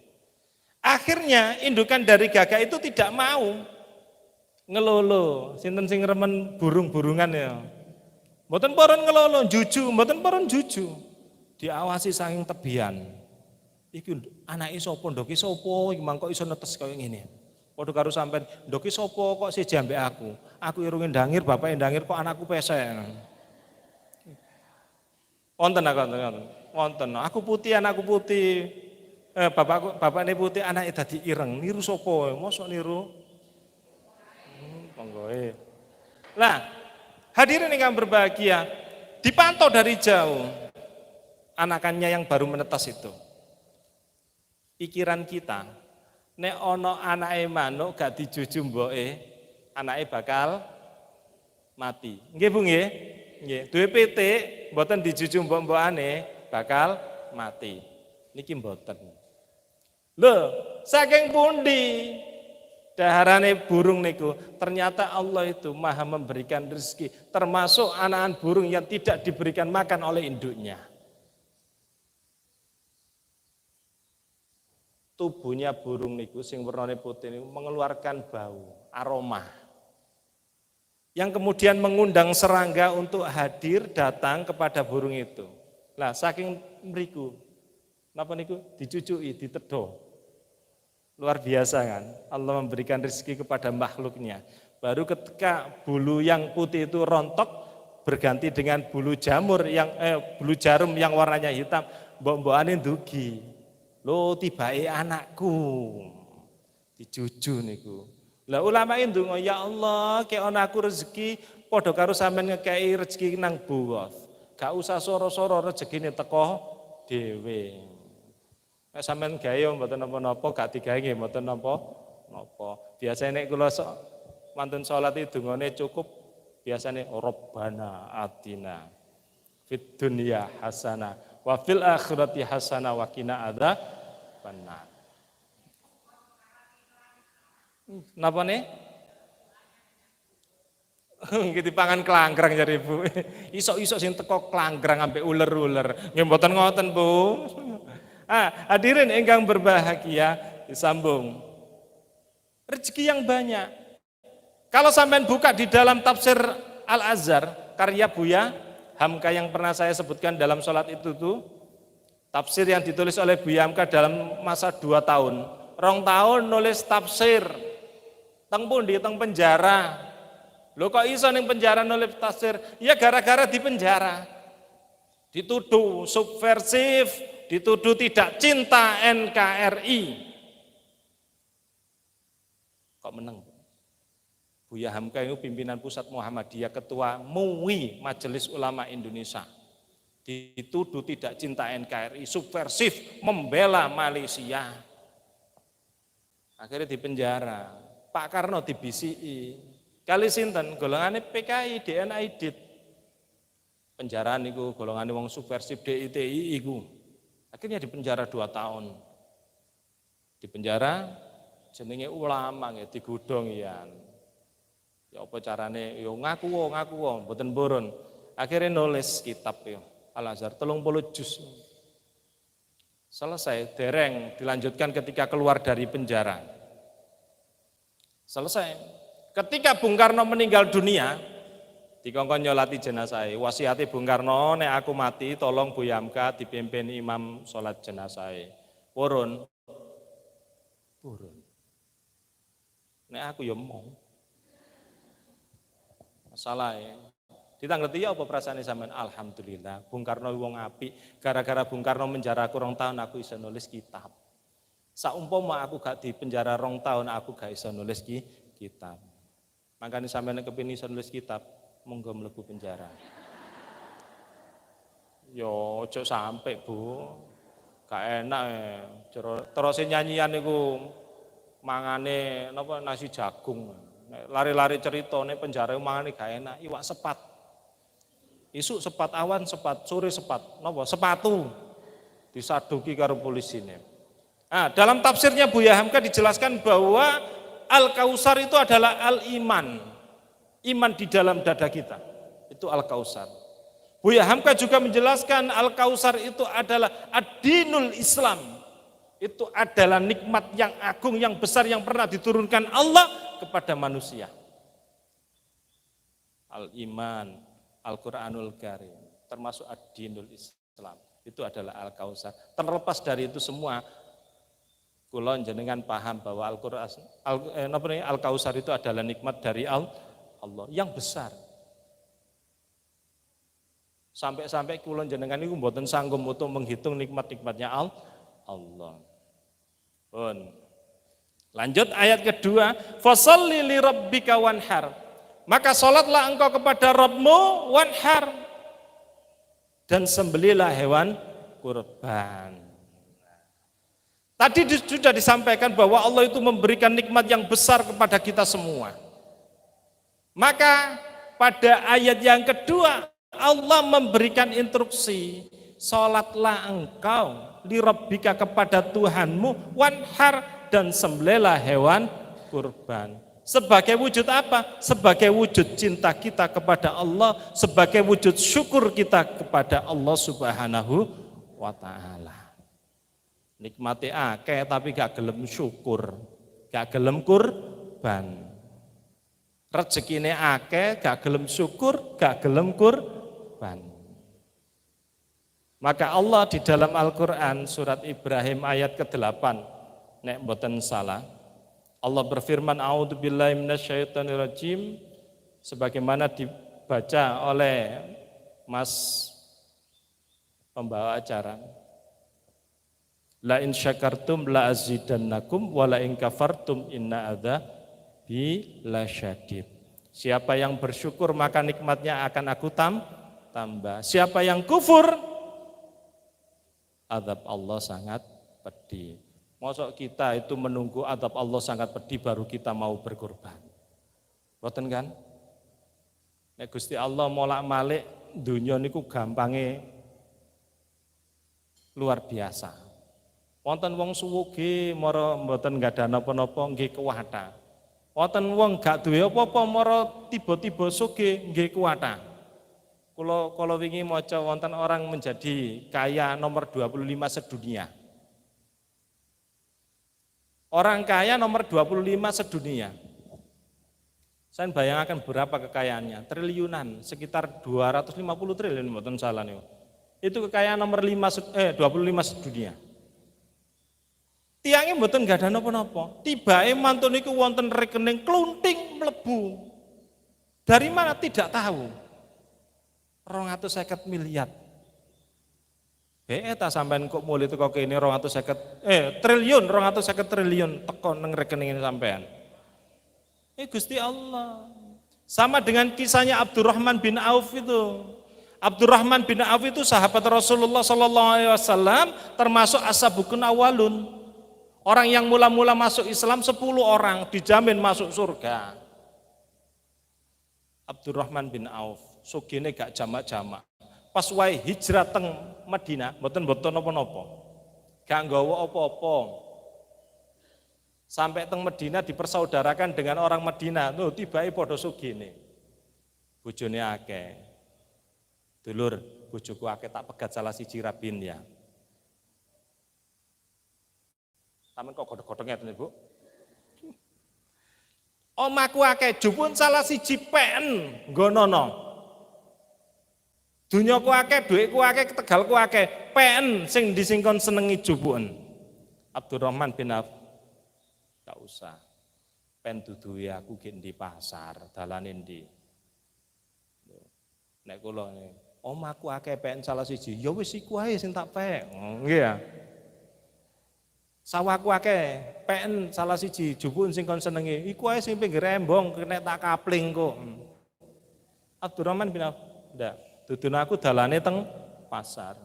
S2: Akhirnya indukan dari gagak itu tidak mau ngelolo. Sinten sing remen burung-burungan ya. Mboten purun ngelolo, juju, mboten purun juju. Diawasi saking tebian. Iki anake sapa, ndoki sapa, iki mangko iso netes kaya ngene. Padha karo sampean, ndoki sapa kok siji ambek aku. Aku irunge ndangir, bapake ndangir kok anakku pesek. Wonten wonten. Aku putih, anakku putih. Bapakne putih, anake dadi ireng. Niru sapa? Mosok niru? Monggoe. Lah, hadirin yang berbahagia, dipantau dari jauh anakannya yang baru menetas itu. Pikiran kita, nek ono anake manuk gak dijuju mboke, anake bakal mati. Nggih Bu nggih? Nggih. Duwe pitik mboten dijuju mbok-mbokane bakal mati. Niki mboten. Lho, saking pundi daharane burung niku? Ternyata Allah itu Maha memberikan rezeki, termasuk anakan burung yang tidak diberikan makan oleh induknya. Tubuhnya burung niku sing wernane putih niku mengeluarkan bau, aroma. Yang kemudian mengundang serangga untuk hadir datang kepada burung itu. Lah saking mriku, napa niku dicucuki, ditedo. Luar biasa kan? Allah memberikan rezeki kepada makhluknya. Baru ketika bulu yang putih itu rontok berganti dengan bulu bulu jarum yang warnanya hitam, mbok-mbokane ndugi. Lho tibake anakku. Dijuju niku. Lah ulama ndonga, ya Allah, kek ana aku rezeki padha karo sampean ngekeki rezeki nang bughaf. Gak usah soro-soro rezekine teko dhewe. Nek sampean gawe mboten napa-napa, gak digawe nggih mboten napa-napa. Biasane nek kula mantun salat iki dungane cukup biasane Rabbana atina fid dunya hasanah wa fil akhirati hasanah wa qina adzabannar. Napa nih? Nggih dipangan klangkrang jare Ibu. Isok-isok sing teko klangkrang ambek uler-uler. Nggih mboten ngoten, Bu. Hadirin ingkang berbahagia, disambung. Rezeki yang banyak. Kalau sampean buka di dalam tafsir Al-Azhar, karya Buya Hamka yang pernah saya sebutkan dalam sholat itu tuh, tafsir yang ditulis oleh Buya Hamka dalam masa 2 tahun. 2 tahun nulis tafsir, teng pundi teng penjara. Lho kok iso ning penjara nulis tafsir? Ya gara-gara di penjara. Dituduh subversif, dituduh tidak cinta NKRI. Kok menang? Buya Hamka itu pimpinan pusat Muhammadiyah, ketua MUI Majelis Ulama Indonesia. Dituduh tidak cinta NKRI, subversif, membela Malaysia. Akhirnya dipenjara. Pak Karno dibisiki. Kali sinten golongane PKI, DNAIDIT. Penjaraan itu golongane wong subversif DITI itu. Akhirnya dipenjara 2 tahun. Dipenjara jenenge ulama nggih digudhong iyan. Ya apa carane yo ngaku mboten burun. Akhirnya nulis kitab yo Al-Azhar 30 juz. Selesai, dereng dilanjutkan ketika keluar dari penjara. Selesai. Ketika Bung Karno meninggal dunia, dikongkon nyolati jenazah. Wasiate Bung Karno, nek aku mati tolong Buya Hamka dipimpin imam sholat jenazah. Purun. Nek aku ya mau. Masalah ya. Ngerti ya apa perasaane sampean? Alhamdulillah, Bung Karno wong apik. Gara-gara Bung Karno menjara aku 2 tahun aku bisa nulis kitab. Saumpama aku gak di penjara 2 tahun aku gak bisa nulis kitab. Makanya sampean kepengin iso nulis kitab, monggo mlebu penjara. Yo ojo sampai Bu. Gak enak terus nyanyian niku mangane napa nasi jagung. Lari-lari cerita nih penjara mangane gak enak, iwak sepat. Isuk sepat, awan sepat, sore sepat, napa sepatu disaduki karo polisi nih. Nah, dalam tafsirnya Buya Hamka dijelaskan bahwa Al-Kausar itu adalah al-iman. Iman di dalam dada kita. Itu Al-Kausar. Buya Hamka juga menjelaskan Al-Kausar itu adalah ad-dinul Islam. Itu adalah nikmat yang agung, yang besar yang pernah diturunkan Allah kepada manusia. Al-iman, Al-Quranul Karim, termasuk ad-dinul Islam. Itu adalah Al-Kausar. Terlepas dari itu semua, kula jenengan paham bahwa Al-Kausar itu adalah nikmat dari Allah yang besar. Sampai-sampai kula jenengan itu mboten sanggup untuk menghitung nikmat-nikmatnya Allah. Pun. Lanjut ayat kedua, fasholli li rabbika wanhar. Maka salatlah engkau kepada Rabbmu wanhar, dan sembelilah hewan kurban. Tadi sudah disampaikan bahwa Allah itu memberikan nikmat yang besar kepada kita semua. Maka pada ayat yang kedua Allah memberikan instruksi, salatlah engkau li rabbika kepada Tuhanmu wanhar, dan sembelihlah hewan kurban. Sebagai wujud apa? Sebagai wujud cinta kita kepada Allah, sebagai wujud syukur kita kepada Allah Subhanahu wa ta'ala. Nikmati akeh tapi gak gelem syukur, gak gelem kurban. Rezekine akeh gak gelem syukur, gak gelem kurban. Maka Allah di dalam Al-Quran surat Ibrahim ayat ke-8, nek mboten salah, Allah berfirman, a'udzubillahi minasyaitonirrajim, sebagaimana dibaca oleh Mas pembawa acara. La in syakartum la azidannakum wa la in kafartum inna adzabi lasyadid. Siapa yang bersyukur maka nikmatnya akan aku tambah. Siapa yang kufur, azab Allah sangat pedih. Mosok kita itu menunggu azab Allah sangat pedih baru kita mau berkorban. Boten kan? Nek Gusti Allah molak-malik dunya niku gampange luar biasa. Wonten wong suwuge mara mboten gadah napa-napa nggih kuwatha. Wonten wong gak duwe apa-apa mara tiba-tiba sugih nggih kuwatha. Kula wingi maca wonten orang menjadi kaya nomor 25 sedunia. Orang kaya nomor 25 sedunia. Saya bayangkan berapa kekayaannya, triliunan, sekitar 250 triliun mboten salah niku. Itu kekayaan nomor 25 sedunia. Tiangnya mboten gak ada napa-napa. Tibake mantun niku wonten rekening klunting mlebu. Dari mana tidak tahu. 250 miliar. Ta sampean kok mulai teko kene 250 triliun teko nang rekening sampean. Gusti Allah. Sama dengan kisahnya Abdurrahman bin Auf itu. Abdurrahman bin Auf itu sahabat Rasulullah SAW, termasuk ashabukun awalun. Orang yang mula-mula masuk Islam 10 orang dijamin masuk surga. Abdurrahman bin Auf, sugine gak jamak-jamak. Pas wae hijrah teng Madinah, mboten napa-napa. Gak nggawa apa-apa. Sampai teng Madinah dipersaudarakan dengan orang Madinah. Lho tibake padha sugine. Bojone akeh. Dulur, bojoku akeh tak pegat salah siji rabin ya. Sampeyan kok godhog-godhog ngeten, Bu? Omaku akeh, jupun salah siji pen nggonono. Dunyaku akeh, dhuwitku akeh, tegalku akeh, pen sing disingkon senengi jupun. Abdurrahman bin Auf, gak usah. Pen duduhe aku gen di pasar, dalane ndi. Nek kula omaku akeh pen salah siji, ya wis iku ae sing tak pek. Nggih ya. Sawahku akeh, pen salah siji, jupun sing kon senengi, iku ae sing pinggir embong nek tak kapling kok. Abdurrahman bin Auf, ndak, dudune aku dalane teng pasar.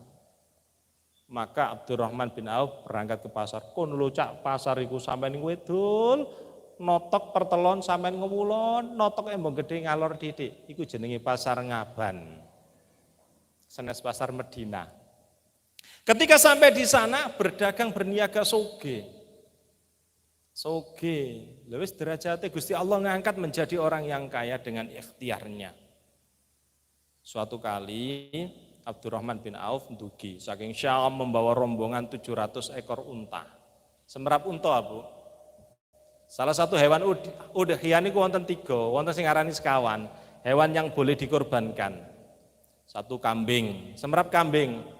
S2: Maka Abdurrahman bin Auf berangkat ke pasar. Kon lho cak pasar iku sampean niku wedul, notok pertelon sampean ngewulon, notok embong gedhe ngalor titik. Iku jenenge pasar Ngaban. Sanes pasar Medina. Ketika sampai di sana berdagang berniaga soge. Soge, lewis derajatnya Gusti Allah ngangkat menjadi orang yang kaya dengan ikhtiarnya. Suatu kali Abdurrahman bin Auf ndugi saking Syam membawa rombongan 700 ekor unta. Semerap unta, Bu. Salah satu hewan udhiyah niku wonten 3, wonten sing aranani sekawan, hewan yang boleh dikorbankan. Satu kambing, semerap kambing.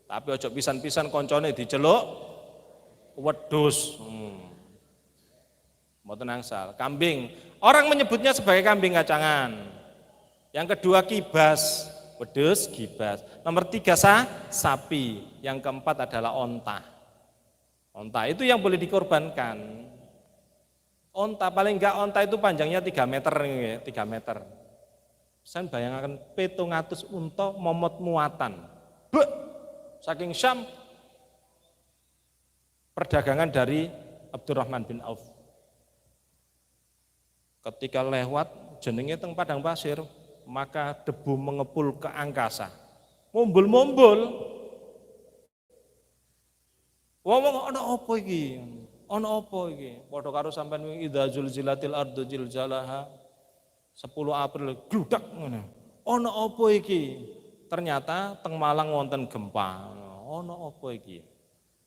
S2: Tapi ojo pisan-pisan koncone diceluk wedhus. Mboten angsal. Kambing, orang menyebutnya sebagai kambing kacangan. Yang kedua kibas, wedhus kibas. Nomor 3 sapi. Yang keempat adalah onta. Onta itu yang boleh dikorbankan. Onta paling enggak onta itu panjangnya 3 meter nih, 3 meter. Saya bayangkan 700 unta momot muatan. Saking Syam perdagangan dari Abdurrahman bin Auf. Ketika lewat jenenge teng padang pasir, maka debu mengepul ke angkasa. Mumbul-mumbul. Wong ana apa iki? Ana apa iki? Padha karo sampean idza zulzilatil ardu zilzalaha 10 April gludak ngono. Ana apa iki? Ternyata teng Malang wonten gempa. Ana apa iki?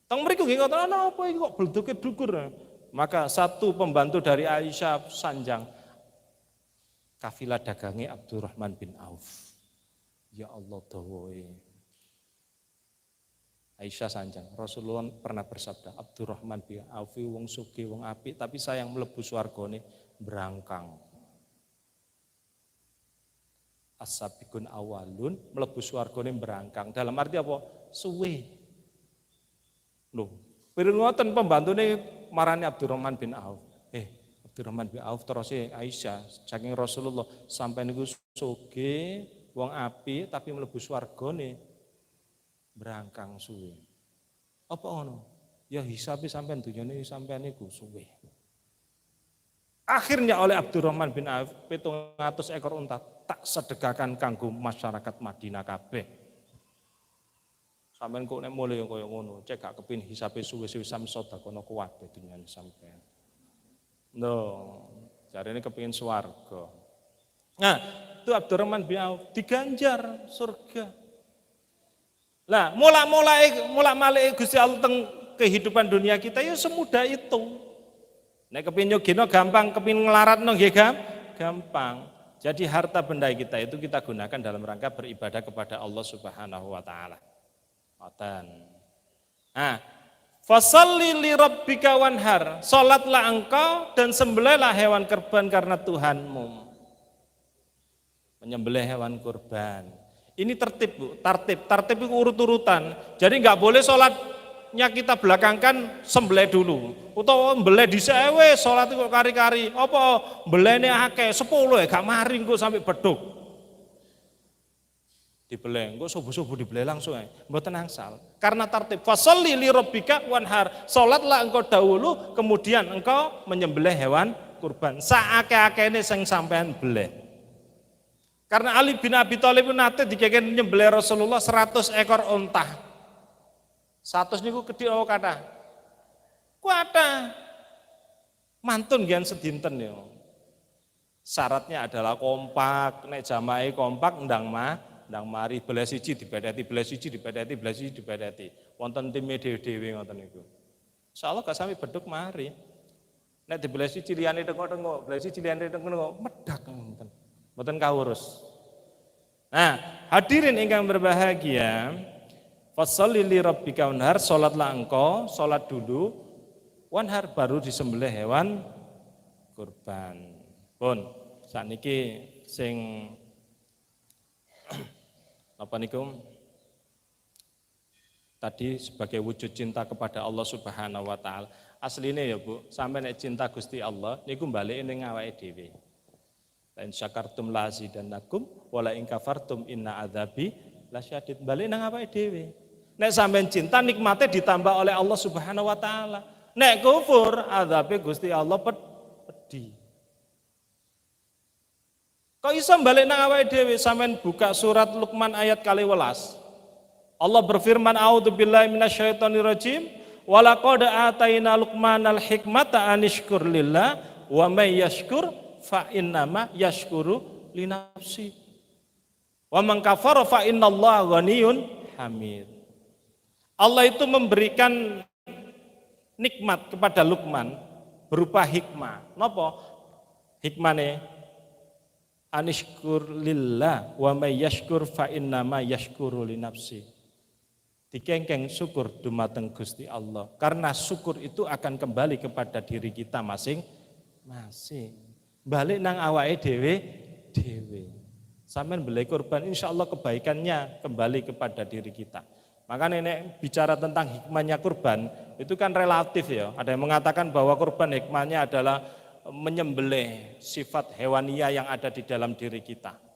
S2: Teng mriku nggih ngoten ana apa iki kok bleduke dukur. Maka satu pembantu dari Aisyah sanjang kafilah dagange Abdurrahman bin Auf. Ya Allah dawoe. Aisyah sanjang. Rasulullah pernah bersabda, Abdurrahman bin Auf wong sugih wong apik tapi sayang mlebu swargane brangkang. As-sabiqun awalun mlebu swargane brangkang. Dalam arti apa? Suwe. Loh, pireng ngoten pembantune marani Abdurrahman bin Auf. Abdurrahman bin Auf terus Aisyah saking Rasulullah sampai niku sugih, wong apik tapi mlebu swargane brangkang suwe. Apa ngono? Ya hisabe sampean dunyane sampean niku suwe. Akhirnya oleh Abdurrahman bin Auf 700 ekor unta tak sedekahkan kanggo masyarakat Madinah kabeh. Sampeyan kok nek mulih kaya ngono, cek gak kepin hisabe suwe-suwe sam sedekahno kuwate dunyane sampeyan. Jarene kepingin swarga. Nah, itu Abdurrahman bin Auf diganjar surga. Lah, mulak-malik Gusti Allah teng kehidupan dunia kita ya semudah itu. Nek kepin nyugino gampang, kepin ngelaratno nggih gampang. Jadi harta benda kita itu kita gunakan dalam rangka beribadah kepada Allah Subhanahu wa taala. Ngoten. Nah, fasalli li rabbika wanhar. Salatlah engkau dan sembelihlah hewan kurban karena Tuhanmu. Menyembelih hewan kurban. Ini tertib, Bu. Tertib itu urut-urutan. Jadi enggak boleh salatnya kita belakangkan sembelih dulu. Utawa mbelih dhisik ae salat kok kari-kari. Apa mbelehne akeh 10 gak mari engko sampai beduk. Dibeleh, engko subuh-subuh dibeleh langsung ae. Mboten angsal. Karena tertib. Fasholli li rabbika wanhar. Salatlah engkau dahulu kemudian engkau menyembelih hewan kurban. Saakeh-akehne sing sampean beleh. Karena Ali bin Abi Thalib nate dikeken nyembelih Rasulullah 100 ekor unta. 100 niku gedhe apa kata? Kuatah. Mantun gian sedinten yo. Syaratnya adalah kompak, nek jamaah kompak ndang mari belah siji dibadati, belah siji dibadati, belah siji dibadati. Wonten time dhewe-dhewe ngoten niku. Insyaallah gak sampe beduk mari. Nek dibelah siji liyane tengok-tengok, belah siji liyane tengok medak ngoten. Mboten kawurus. Nah, hadirin ingkang berbahagia, fasholli li rabbika wanhar, salatlah engkau, salat dulu, wanhar baru disembelih hewan kurban. Pun sakniki sing apa niku? Tadi sebagai wujud cinta kepada Allah Subhanahu wa taala. Asline ya, Bu, sampai nek cinta Gusti Allah niku balike ning awake dhewe. Lain syakartum la azidannakum wala in kafartum inna adzabi lasyadid. Balik nang awake dhewe. Nek sampean cinta nikmate ditambah oleh Allah Subhanahu wa taala. Nek kufur azabe Gusti Allah pedhi. Kok iso balik nang awake dhewe? Sampean buka surat Luqman ayat 12. Allah berfirman, a'udzubillahi minasyaitonirrajim, wa laqad ataina Luqmanal hikmata anishkur lillah wa may yashkur fa innama yashkuru li nafsi wa man kafara fa innallaha ghaniyun hamid. Allah itu memberikan nikmat kepada Luqman berupa hikmah. Napa hikmane? Anishkur lillah wa may yashkur fa innama yashkuru li nafsi. Dikengkeng syukur dumateng Gusti Allah, karena syukur itu akan kembali kepada diri kita masing-masing. Balik nang awake dhewe. Sampeyan beli kurban, insya Allah kebaikannya kembali kepada diri kita. Maka nenek bicara tentang hikmahnya kurban, itu kan relatif ya. Ada yang mengatakan bahwa kurban hikmahnya adalah menyembelih sifat hewania yang ada di dalam diri kita.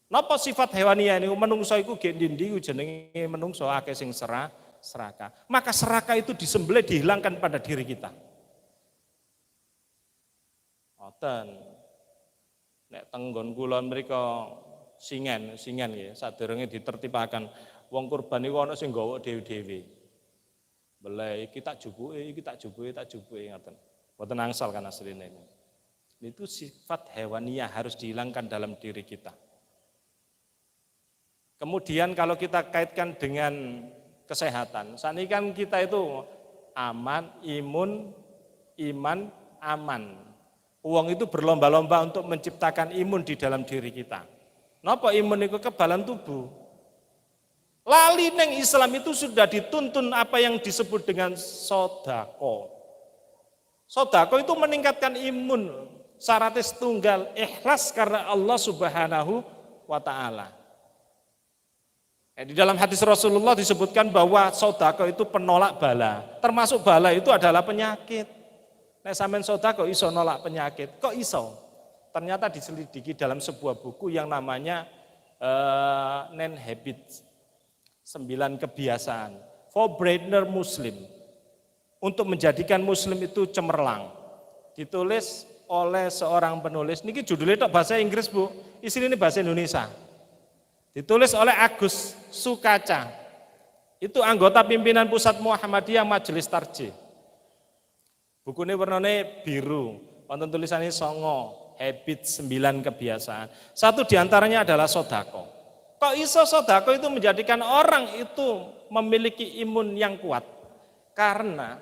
S2: Napa sifat hewania ini? Menungso iku gek ndi jenenge menungso akeh sing serakah. Maka serakah itu disembelih, dihilangkan pada diri kita. Ngoten. Nek tenggon kulon mriko singen nggih, sadurunge ditertibaken wong kurban niku ana sing nggawa dhewe-dhewe. Beleh iki tak jupuke ngoten. Mboten angsal kan asline. Itu sifat hewania harus dihilangkan dalam diri kita. Kemudian kalau kita kaitkan dengan kesehatan, saat ini kan kita itu aman, iman, aman. Uang itu berlomba-lomba untuk menciptakan imun di dalam diri kita. Napa imun itu? Kekebalan tubuh. Lali neng Islam itu sudah dituntun apa yang disebut dengan sodako. Sodako itu meningkatkan imun. Syaratnya tunggal, ikhlas karena Allah Subhanahu wa ta'ala. Di dalam hadis Rasulullah disebutkan bahwa sodako itu penolak bala. Termasuk bala itu adalah penyakit. Nek sampean sedekah iso nolak penyakit. Kok iso? Ternyata diselidiki dalam sebuah buku yang namanya 9 Habits, 9 kebiasaan for Brainer Muslim. Untuk menjadikan muslim itu cemerlang. Ditulis oleh seorang penulis. Niki judulnya tok bahasa Inggris, Bu. Isinya ini bahasa Indonesia. Ditulis oleh Agus Sukaca. Itu anggota pimpinan pusat Muhammadiyah Majelis Tarjih. Buku ini warnanya biru, wonten tulisannya songo, habit 9 kebiasaan. Satu diantaranya adalah sodako. Kok iso sodako itu menjadikan orang itu memiliki imun yang kuat? Karena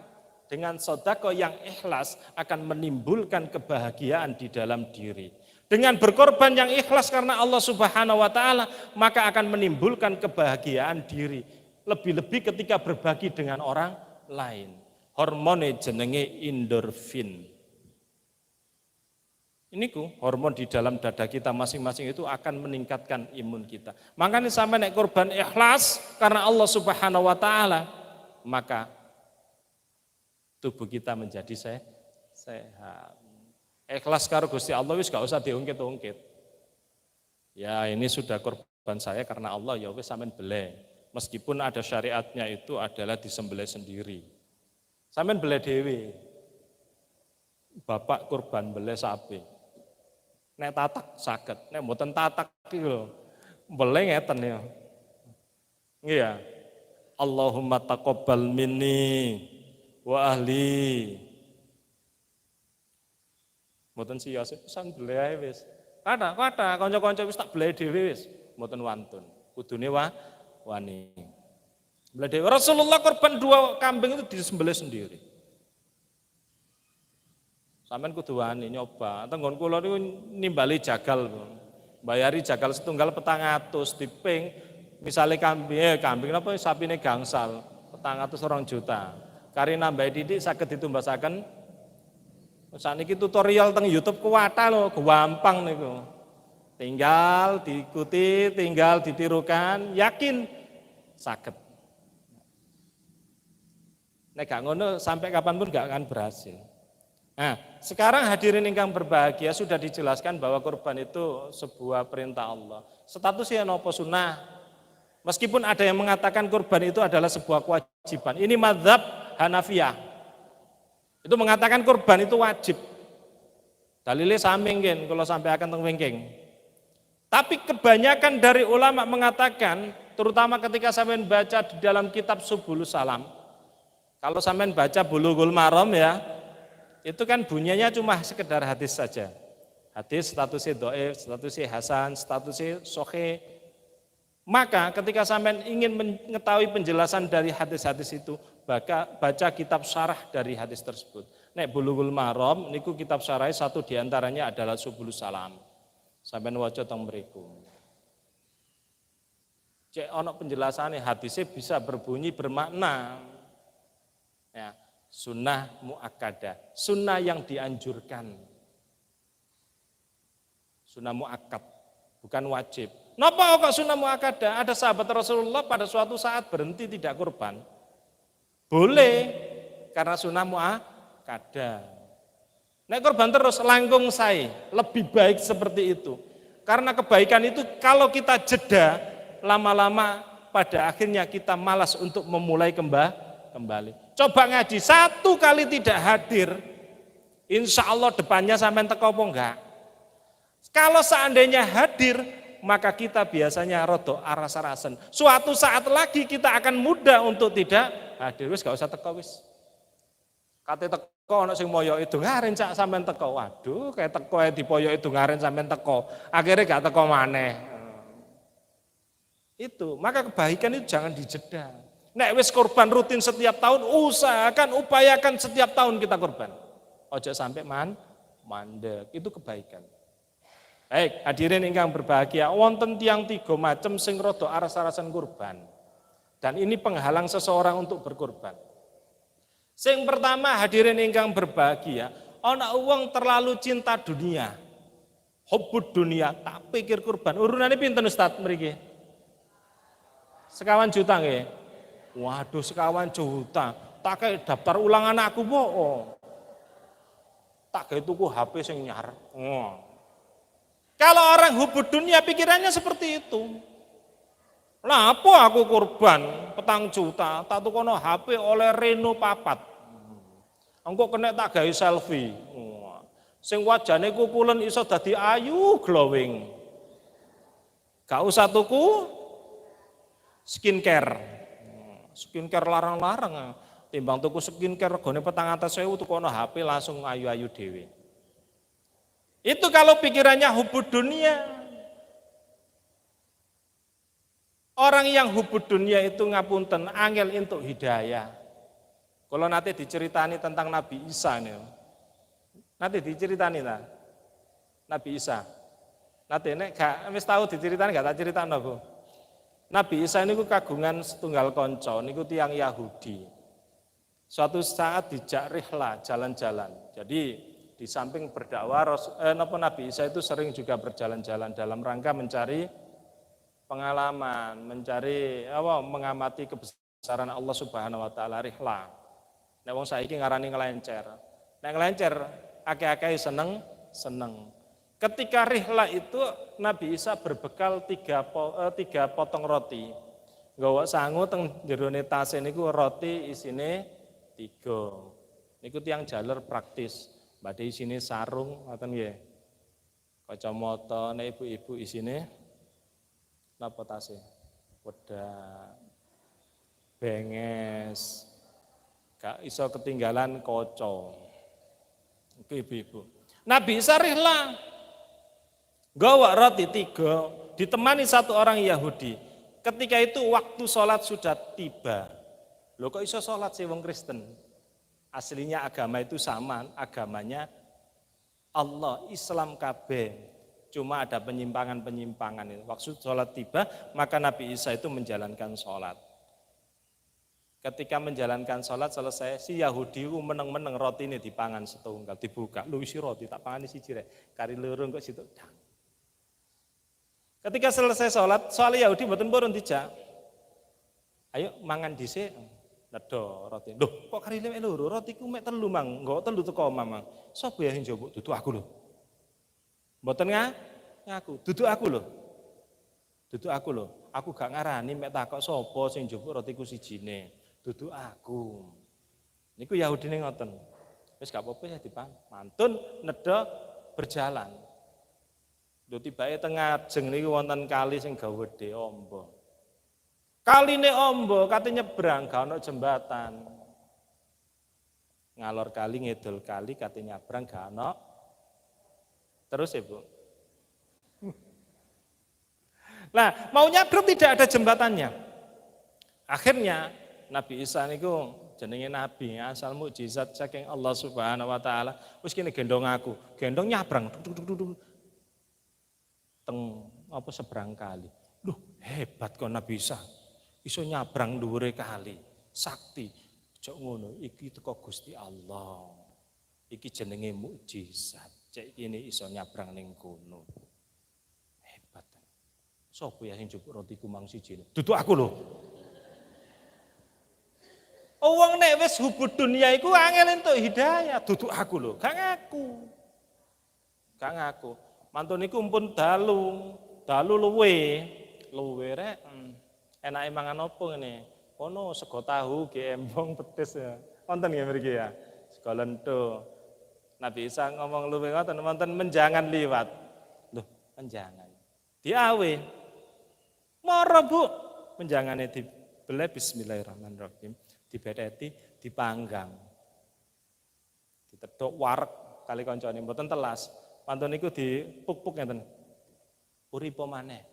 S2: dengan sedekah yang ikhlas akan menimbulkan kebahagiaan di dalam diri. Dengan berkorban yang ikhlas karena Allah Subhanahu wa taala, maka akan menimbulkan kebahagiaan diri. Lebih-lebih ketika berbagi dengan orang lain. Hormone jenenge endorfin. Ini hormon di dalam dada kita masing-masing itu akan meningkatkan imun kita. Makanya sampai naik korban ikhlas karena Allah Subhanahu wa taala, maka tubuh kita menjadi sehat. Ikhlas karo Gusti Allah wis gak usah diungkit-ungkit. Ya ini sudah korban saya karena Allah, ya wis sampean beleh. Meskipun ada syariatnya itu adalah disembelih sendiri. Sampean beleh dhewe. Bapak kurban beleh sapi. Nek tatak saged, nek mboten tatak iki lho. Beleh ngeten ya. Nggih ya. Allahumma taqabbal minni wa ahli. Mboten siyos pesan beleh ae wis. Kata kanca-kanca wis tak beleh dhewe wis, mboten wantun. Kudune wani. Beleh dhewe. Rasulullah korban 2 kambing itu disembelih sendiri. Sampeyan kudu wani nyoba. Tenggon kula niku nimbali jagal. Bayari jagal setunggal 400 diping misale kambing napa sapine gangsal 400 orang juta. Kari nambah didik saged ditumbasaken. Saniki tutorial teng YouTube kuwata lho, gampang niku. Tinggal diikuti, tinggal ditirukan, yakin saged. Nek gak ngono sampai kapanpun gak akan berhasil. Nah, sekarang hadirin ingkang berbahagia sudah dijelaskan bahwa kurban itu sebuah perintah Allah. Statusnya nopo sunnah. Meskipun ada yang mengatakan kurban itu adalah sebuah kewajiban. Ini mazhab Hanafiyah. Itu mengatakan kurban itu wajib. Dalilnya samingkin kalau sampai akan teng wingking. Tapi kebanyakan dari ulama mengatakan, terutama ketika sampean baca di dalam kitab Subulus Salam. Kalau sampean baca Bulughul Maram ya, itu kan bunyinya cuma sekedar hadis saja. Hadis statusnya dhaif, statusnya hasan, statusnya sahih. Maka ketika sampean ingin mengetahui penjelasan dari hadis-hadis itu, baca kitab syarah dari hadis tersebut. Nek Bulughul Maram niku kitab syarah satu diantaranya adalah Subulus Salam. Sampean waca teng mriku. Cek ana penjelasannya hadisnya bisa berbunyi bermakna. Ya, sunnah muakkadah, sunnah yang dianjurkan. Sunnah muakkad, bukan wajib. Napa kok sunnah muakkadah? Ada sahabat Rasulullah pada suatu saat berhenti tidak kurban. Boleh, karena sunnah muakkadah. Nek kurban terus langkung sae, lebih baik seperti itu. Karena kebaikan itu kalau kita jeda, lama-lama pada akhirnya kita malas untuk memulai kembali. Coba ngaji 1 kali tidak hadir, insya Allah depannya sampai teko apa enggak? Kalau seandainya hadir, maka kita biasanya rodo aras-arasen. Suatu saat lagi kita akan mudah untuk tidak hadir. Wis gak usah teko wis. Kate teko ana sing moyo itu ngaren cak sampean teko. Waduh, kayak teko ae dipoyoki itu ngaren sampean teko. Akhirnya gak teko maneh. Itu, maka kebaikan itu jangan dijeda. Nek wis korban rutin setiap tahun, upayakan setiap tahun kita korban. Ojo sampai mandek, itu kebaikan. Baik, hadirin ingkang berbahagia, wonten tiyang 3 macam sing rada aras-arasan kurban. Dan ini penghalang seseorang untuk berkorban. Sing pertama, hadirin ingkang berbahagia, ana wong terlalu cinta dunia. Hubbud dunia, tak pikir kurban. Urunane pinten Ustaz mriki? 1 juta nggih. Waduh 1 juta, tak kayak daftar ulang anakku po. Tak kayak tuku HP sing nyar. Kalau orang hubud dunia pikirannya seperti itu. Lah apa aku kurban 4 juta, tak tukono HP oleh Reno 4. Engko kena tak gawe selfie. Sing wajane kukulen iso dadi ayu glowing. Gak usah tuku skincare. Skincare larang-larang, timbang tuku skincare regane 400.000 tukono HP langsung ayu-ayu dhewe. Itu kalau pikirannya hubud dunia. Orang yang hubud dunia itu ngapunten angel entuk hidayah. Kalau nanti diceritani tentang Nabi Isa nih. Nanti diceritani ta? Nabi Isa. Nanti nek gak wis tahu diceritani gak tak critakno, Bu. Nabi Isa niku kagungan setunggal kanca niku tiyang Yahudi. Suatu saat dijak rihla jalan-jalan. Jadi di samping berdakwah Nabi Isa itu sering juga berjalan-jalan dalam rangka mencari pengalaman, mengamati kebesaran Allah Subhanahu wa taala rihla. Nek wong saiki ngarani ngelencer. Nek ngelencer akeh-akeh seneng. Ketika rihla itu Nabi Isa berbekal tiga potong roti. Nggawa sangu teng jerone tase niku roti isine 3. Niku tiyang jalur praktis. Badhe isine sarung ngoten nggih. Kacamata nek ibu-ibu isine napa tase? Wedak. Benges. Gak iso ketinggalan kaca. Iku ibu-ibu. Nabi Isa rihla. Gawa roti 3 ditemani satu orang Yahudi. Ketika itu waktu sholat sudah tiba. Loh kok iso sholat sih wong Kristen? Aslinya agama itu sama, agamanya Allah, Islam kabeh. Cuma ada penyimpangan-penyimpangan. Waktu sholat tiba, maka Nabi Isa itu menjalankan sholat. Ketika menjalankan sholat selesai, si Yahudi itu meneng-meneng roti ini dipangan setunggal, dibuka. Lu isi roti, tak pangan isi jirek. Kari lurung kok situ. Ketika selesai sholat, soal Yahudi mboten purun dijak. Ayo mangan dhisik. Nedo roti. Loh, kok kari lewek loro? Rotiku mek 3 mang. Enggak 3 teko mamang. Sapa ya sing njupuk? Dudu aku lho. Mboten ngaku. Dudu aku lho. Aku gak ngarani mek takok sapa sing njupuk rotiku sijine. Dudu aku. Niku Yahudine ngoten. Wis gak apa-apa ya dipangan. Mantun nedha berjalan. Lho tibake teng ngajeng niku wonten kali sing gawedhe amba. Kaline amba kate nyebrang gak ana jembatan. Ngalor kali ngidul kali kate nyebrang gak ana. Terus Ibu. Nah, mau nyabrang tidak ada jembatannya. Akhirnya Nabi Isa niku jenenge nabi, asal mukjizat saking Allah Subhanahu wa taala. Wis kene gendong aku, gendong nyabrang. Teng seberang kali. Loh, hebat kok Nabi Isa. Iso nyabrang dhuwure kali. Sakti. Cok ngono, iki teko Gusti Allah. Iki jenenge mukjizat. Cek kene iso nyabrang ning kono. Hebat. Sopo ya sing njupuk rotiku mang siji? Dudu aku lho. Wong nek wis hubud dunia iku angel entuk hidayah, dudu aku lho, gak ngaku. Mantun niku pun dalu luwe rek. Enake mangan opo ngene? Ono sego tahu gembong petis ya. Wonten nggih mriki ya. Sego lento. Nabi Isa ngomong luwe ngoten, wonten menjangan liwat. Loh, menjangan. Diawe. Moro Bu, menjangane dibeleh bismillahirrahmanirrahim. Dibedeti, dipanggang. Ditedhok wareg kali kancane mboten telas. Pantun niku dipuk-puk ngeten. Uripa maneh.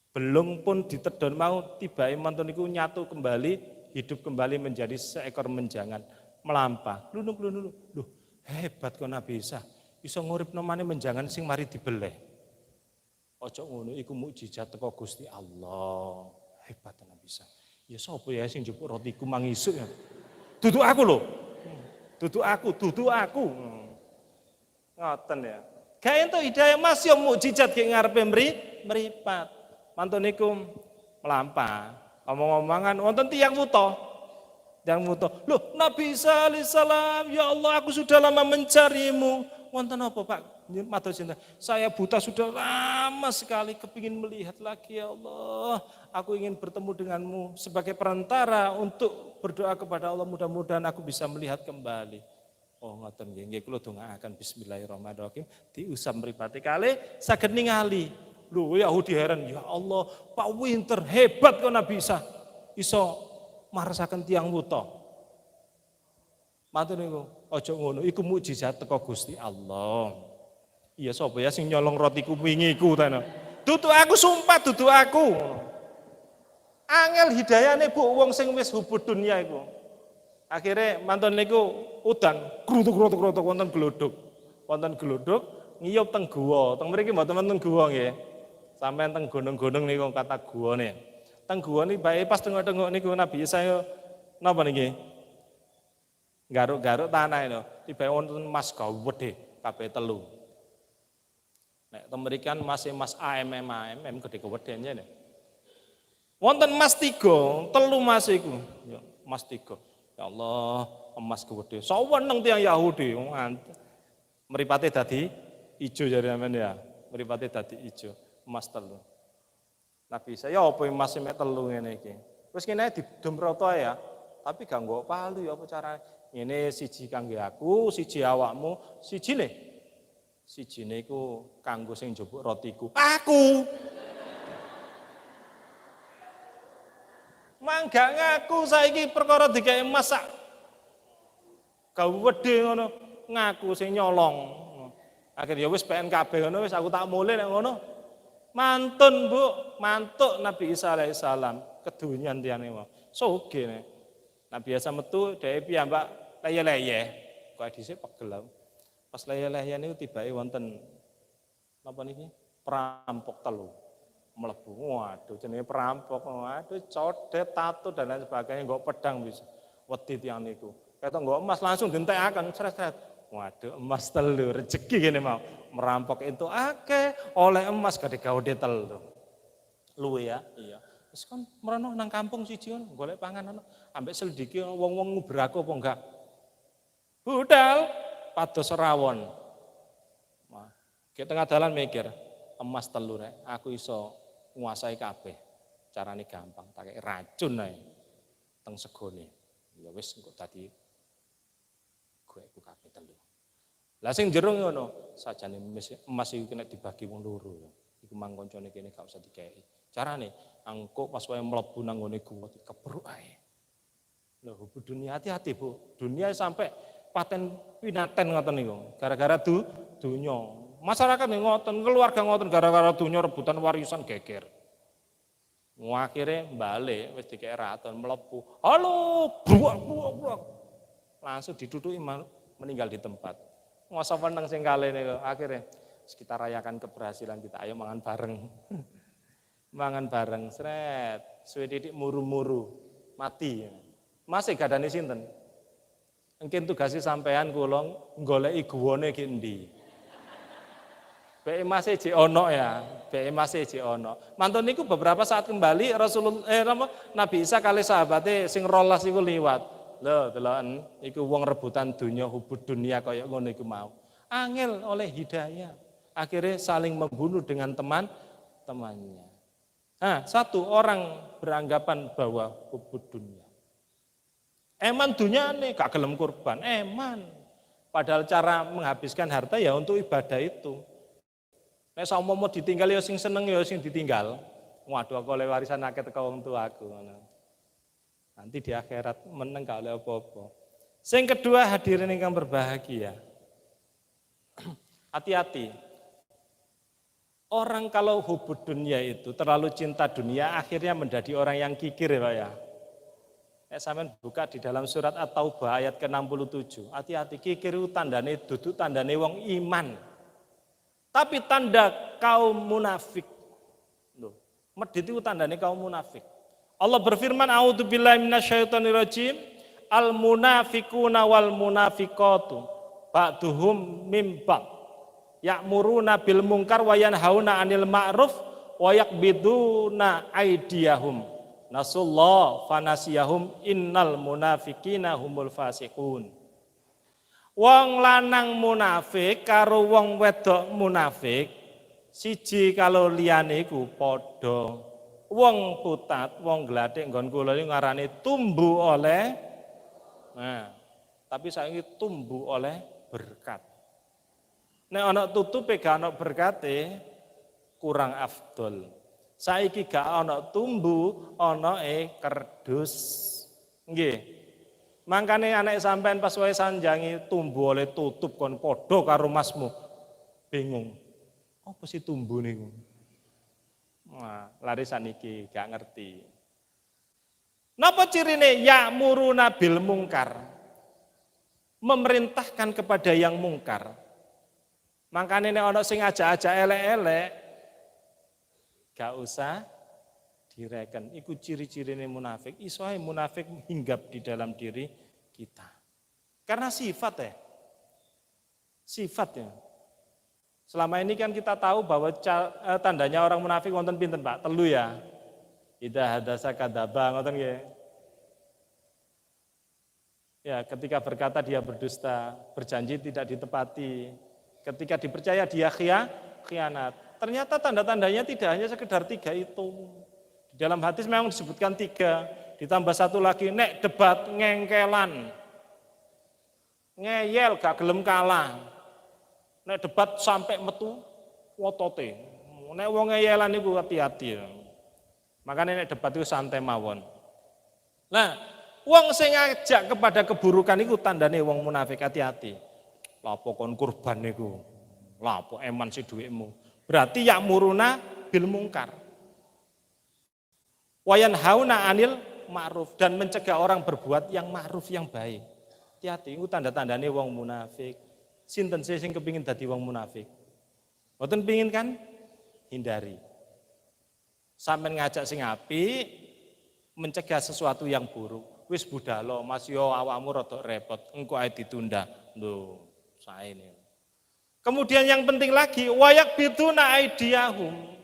S2: Belum pun ditedhon mau tibake mantun niku nyatu kembali, hidup kembali menjadi seekor menjangan melampah. Lunuk. Loh, hebat kok Nabi Isa. Iso nguripno maneh menjangan sing mari dibeleh. Ojo ngono iku mukjizat teko Gusti Allah. Hebat Nabi Isa. Ya sapa ya sing njupuk rotiku mang isuk ya. Dudu aku lho. Dudu aku. Ngoten ya. Gak entuk hidayah Mas yo mukjizat ki ngarepe mripat. Mantun niku melampah. Omong-omongan wonten tiyang wuta. Loh, Nabi Isa alaihissalam, ya Allah aku sudah lama mencarimu. Wonten apa Pak? Matur cinta. Saya buta sudah lama sekali kepingin melihat lagi ya Allah. Aku ingin bertemu denganmu sebagai perantara untuk berdoa kepada Allah. Mudah-mudahan aku bisa melihat kembali. Oh ngoten nggih kula dongaaken bismillahirrahmanirrahim. Diusap mripate kalih saged ningali. Lho Yahudi heran, ya Allah, Pak Winter hebat kok Nabi Isa. Iso marasaken tiyang wuta. Matur niku, aja ngono, iku mukjizat teko Gusti Allah. Iya sapa ya sing nyolong rotiku wingi iku ta. Dudu aku sumpah dudu aku. Angel hidayahne Bu wong sing wis hubud dunia iku. Akhirnya mantun niku udan grutuk wonten glodok. Wonten glodok ngiyup teng guwa. Teng mriki mboten wonten guwa nggih. Sampeyan teng gunung-gunung niku kata guwane. Teng guwa niki bae pas tengok-tengok niku Nabi Isa napa niki? Garuk-garuk tanah itu. Tiba wonten emas gawedhe kabeh telu. Nek teng mriki kan masih emas AMM gede kewedhen jane. Wonten emas 3, 3 emas iku. Ya, emas 3. Ya Allah, emas gede. Saweneng tiyang Yahudi. Mripate dadi ijo jare sampean ya. Mripate dadi ijo, emas 3. Nabi Isa ya apa emas mek 3 ngene iki. Wis kene didemroto ya. Tapi gak nggo palu ya apa carane. Ngene siji kangge aku, siji awakmu, sijine iku kanggo sing njupuk rotiku. Aku. Mangga ngaku saiki perkara dikek emas sak gawedhe ngono, ngaku sing nyolong. Akhir ya wis PNKB ngono wis aku tak mulih nek ngono. Mantun, Bu, mantuk Nabi Isa alaihissalam kedunyan tiyane wae. Sugih nek. Nabi Isa metu dhewe piyambak leye-leye. Kok dhisik pegel. Pas leye-leye niku tibake wonten napa niki? Perampok 3. Melebu, waduh jenenge perampok, waduh codet, tato dan lain sebagainya, nggak pedang bisa, wedi tiang niku. Kata nggak emas langsung dintekaken, seret-seret. Waduh emas 3, rezeki gini mau, merampok itu oleh emas gak digawe 3. Luwe ya, iya. Terus kan merono nang kampung siji ngono, golek panganan, ambek selidiki wong-wong nguber aku apa enggak. Budal, pados rawon. Wah, ki tengah dalan mikir, emas 3 rek, aku iso nguasai kabeh. Carane gampang, tak kei racun ae teng segone. Ya wis engko dadi goekku kabeh 3. Lah sing jero ngono, sajane emas iki kena dibagi wong loro. Iku mang koncone kene gak usah dikei. Carane engko pas wae mlebu nang ngene guwa dikebruk ae. Lho, Bu dunia hati-hati, Bu. Dunia sampai paten pinaten ngoten niku. Gara-gara dunya. Masyarakat yang ngoten, keluarga ngoten gara-gara dunia rebutan warisan geger. Akhirnya balik, wis dikek raton melepuh. Halo, buak. Langsung diduduki meninggal di tempat. Ngasa meneng sing kali niku. Akhirnya kita rayakan keberhasilan kita. Ayo mangan bareng. Mangan bareng, sret. Suwe didik muru-muru, mati. Masih gadane sinten? Engkin tugasi sampean kula goleki guwane ki endi. Masih jek ono ya, masih jek ono. Mantun niku beberapa saat kembali Nabi Isa kali sahabate sing 12 iku liwat. Lho, deloken iku wong rebutan dunia, hubud dunia kaya ngono iku mau. Angel oleh hidayah. Akhirnya saling membunuh dengan teman-temannya. Nah, satu orang beranggapan bahwa hubud dunia. Eman dunyane gak gelem kurban, eman. Padahal cara menghabiskan harta ya untuk ibadah itu. Nek saumpama ditinggal ya sing seneng ya sing ditinggal. Waduh aku oleh warisan akeh teko wong tuaku ngono. Nanti di akhirat meneng gak oleh apa-apa. Sing kedua hadirin ingkang berbahagia. Hati-hati. Orang kalau hubud dunia itu terlalu cinta dunia akhirnya menjadi orang yang kikir ya Pak ya. Sampeyan buka di dalam surat At-Taubah ayat ke-67. Hati-hati kikir itu tandane duduk tandane wong iman. Tapi tanda kaum munafik. Loh, medit itu tandanya kaum munafik. Allah berfirman, a'udzubillahi minasyaitonirrajim, al-munafiquna wal munafiqatu ba'duhum mim ba'd. Ya'muruna bil munkar wa yanhauna 'anil ma'ruf wa yaqbiduna aydiyahum. Nasullah fanasiyahum innal munafiqina humul fasiqun. Wong lanang munafik karo wong wedok munafik siji kalau liyane iku padha. Wong putat, wong gladhek nggon kula iki ngarane tumbuh oleh tapi saiki tumbuh oleh berkat. Nek ana tutupe gak ana berkate kurang afdol. Saiki gak ana tumbuh, ana kerdus. Nggih. Mangkane anak sampean pas wae sanjangi tumbuh oleh tutup kon padha karo masmu. Bingung. Apa sih tumbuh niku? Wah, lari saniki gak ngerti. Napa cirine? Ya'muruna bil mungkar. Memerintahkan kepada yang mungkar. Makanya nek ana sing ajak-ajak elek-elek, gak usah direken. Iku ciri-cirine munafik. Iso ae munafik hinggap di dalam diri kita. Karena sifat ya. Sifatnya. Selama ini kan kita tahu bahwa tandanya orang munafik wonten pinten Pak? Telu ya. Idza hadasa kadzaba ngoten nggih. Ya, ketika berkata dia berdusta, berjanji tidak ditepati. Ketika dipercaya dia khianat. Ternyata tanda-tandanya tidak hanya sekedar 3 itu. Di dalam hadis memang disebutkan 3, ditambah 1 lagi, nek debat ngengkelan. Ngeyel gak gelem kalah. Nek debat sampai metu wotote. Nek wong ngeyelan niku hati-hati. Makanya nek debat itu santai mawon. Nah, wong sing ngajak kepada keburukan itu tandane wong munafik, hati-hati. Lapo kon kurban niku. Lapo eman si dhuwitmu. Berarti ya'muruna bil mungkar. Wayan hauna anil ma'ruf, dan mencegah orang berbuat yang ma'ruf, yang baik. Hati-hati, itu tanda-tandane wong munafik. Sinten sing kepingin dadi wong munafik? Mboten pengin kan? Hindari. Sampai ngajak sing apik, mencegah sesuatu yang buruk. Wis budalo, Mas yo awakmu rada repot, engko ae ditunda. Lho, saene. Kemudian yang penting lagi, wayak biduna aidiyahum.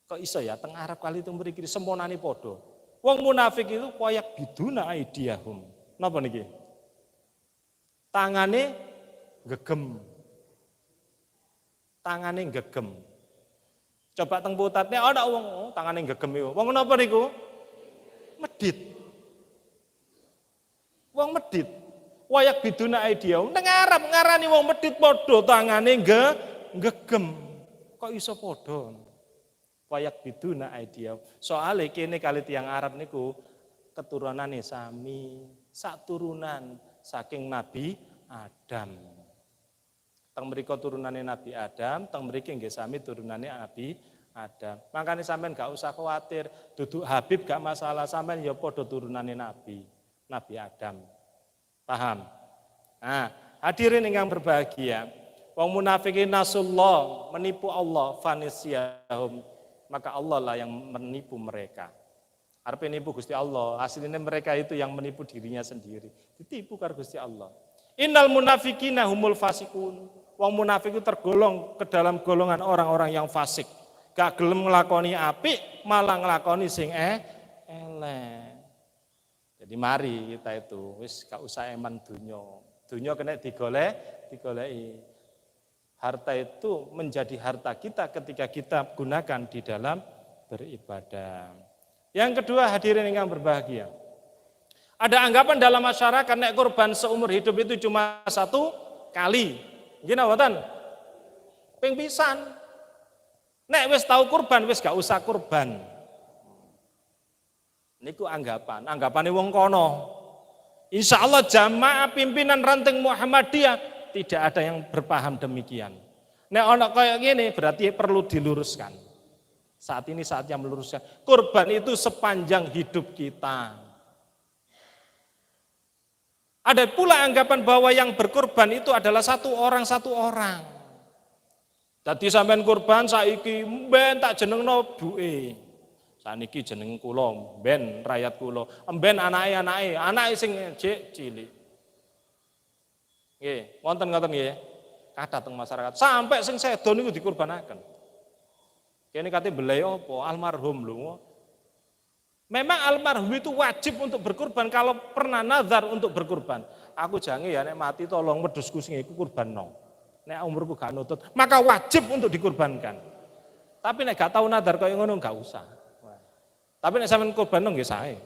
S2: Kok iso ya teng Arab kali itu mriki semonane padha. Wong munafik itu wayak biduna aidiyahum. Napa niki? Tangane gegem. Tangane gegem. Coba teng putatnya ana wong tangane gegem iku. Wong napa niku? Medit. Wong medit. Wayak biduna aidiyahum. Nang Arab ngarani wong medit padha tangane gegem. Kok iso padha? Wayak biduna aidiyahum. Soale kene kali tiyang Arab niku keturunane sami, sak turunan saking Nabi Adam. Teng mriko turunane Nabi Adam, teng mriki nggih sami turunane Nabi Adam. Makanya sampean gak usah khawatir, duduk Habib gak masalah, sampean ya padha turunane Nabi Adam. Paham? Nah, hadirin yang berbahagia, wong munafikin nasullah, menipu Allah, fanisyahum, maka Allah lah yang menipu mereka. Arep nipu Gusti Allah, aslinya mereka itu yang menipu dirinya sendiri. Ditipu karo Gusti Allah. Innal munafikina humul fasikun. Wong munafik itu tergolong ke dalam golongan orang-orang yang fasik. Gak gelem nglakoni apik, malah nglakoni sing elek. Jadi mari kita itu wis gak usah eman dunya. Dunya kena digoleki. Harta itu menjadi harta kita ketika kita gunakan di dalam beribadah. Yang kedua, hadirin yang berbahagia. Ada anggapan dalam masyarakat nek kurban seumur hidup itu cuma 1 kali. Gini mboten? Ping pisan. Nek wis tahu kurban wis gak usah kurban. Niku anggapane wong kono. Insya Allah jamaah pimpinan ranting Muhammadiyah tidak ada yang berpaham demikian. Nek ana kaya ngene berarti perlu diluruskan. Saat ini saatnya meluruskan. Kurban itu sepanjang hidup kita. Ada pula anggapan bahwa yang berkurban itu adalah satu orang. Dadi sampean kurban saiki mben tak jenengno buke. Saniki jeneng kula, mben rakyat kula, mben anake sing jek cilik. Nggih, wonten ngoten nggih. Kathah teng masyarakat. Sampai sing sedo niku dikurbanaken. Kene kate belai apa? Almarhum lho. Memang almarhum itu wajib untuk berkurban kalau pernah nazar untuk berkurban. Aku jange ya nek mati tolong wedhusku sing iku kurbanno. Nek umurku gak nutut, maka wajib untuk dikurbankan. Tapi nek gak tahu nazar kaya ngono gak usah. Tapi nek sampean kurban nggih sae.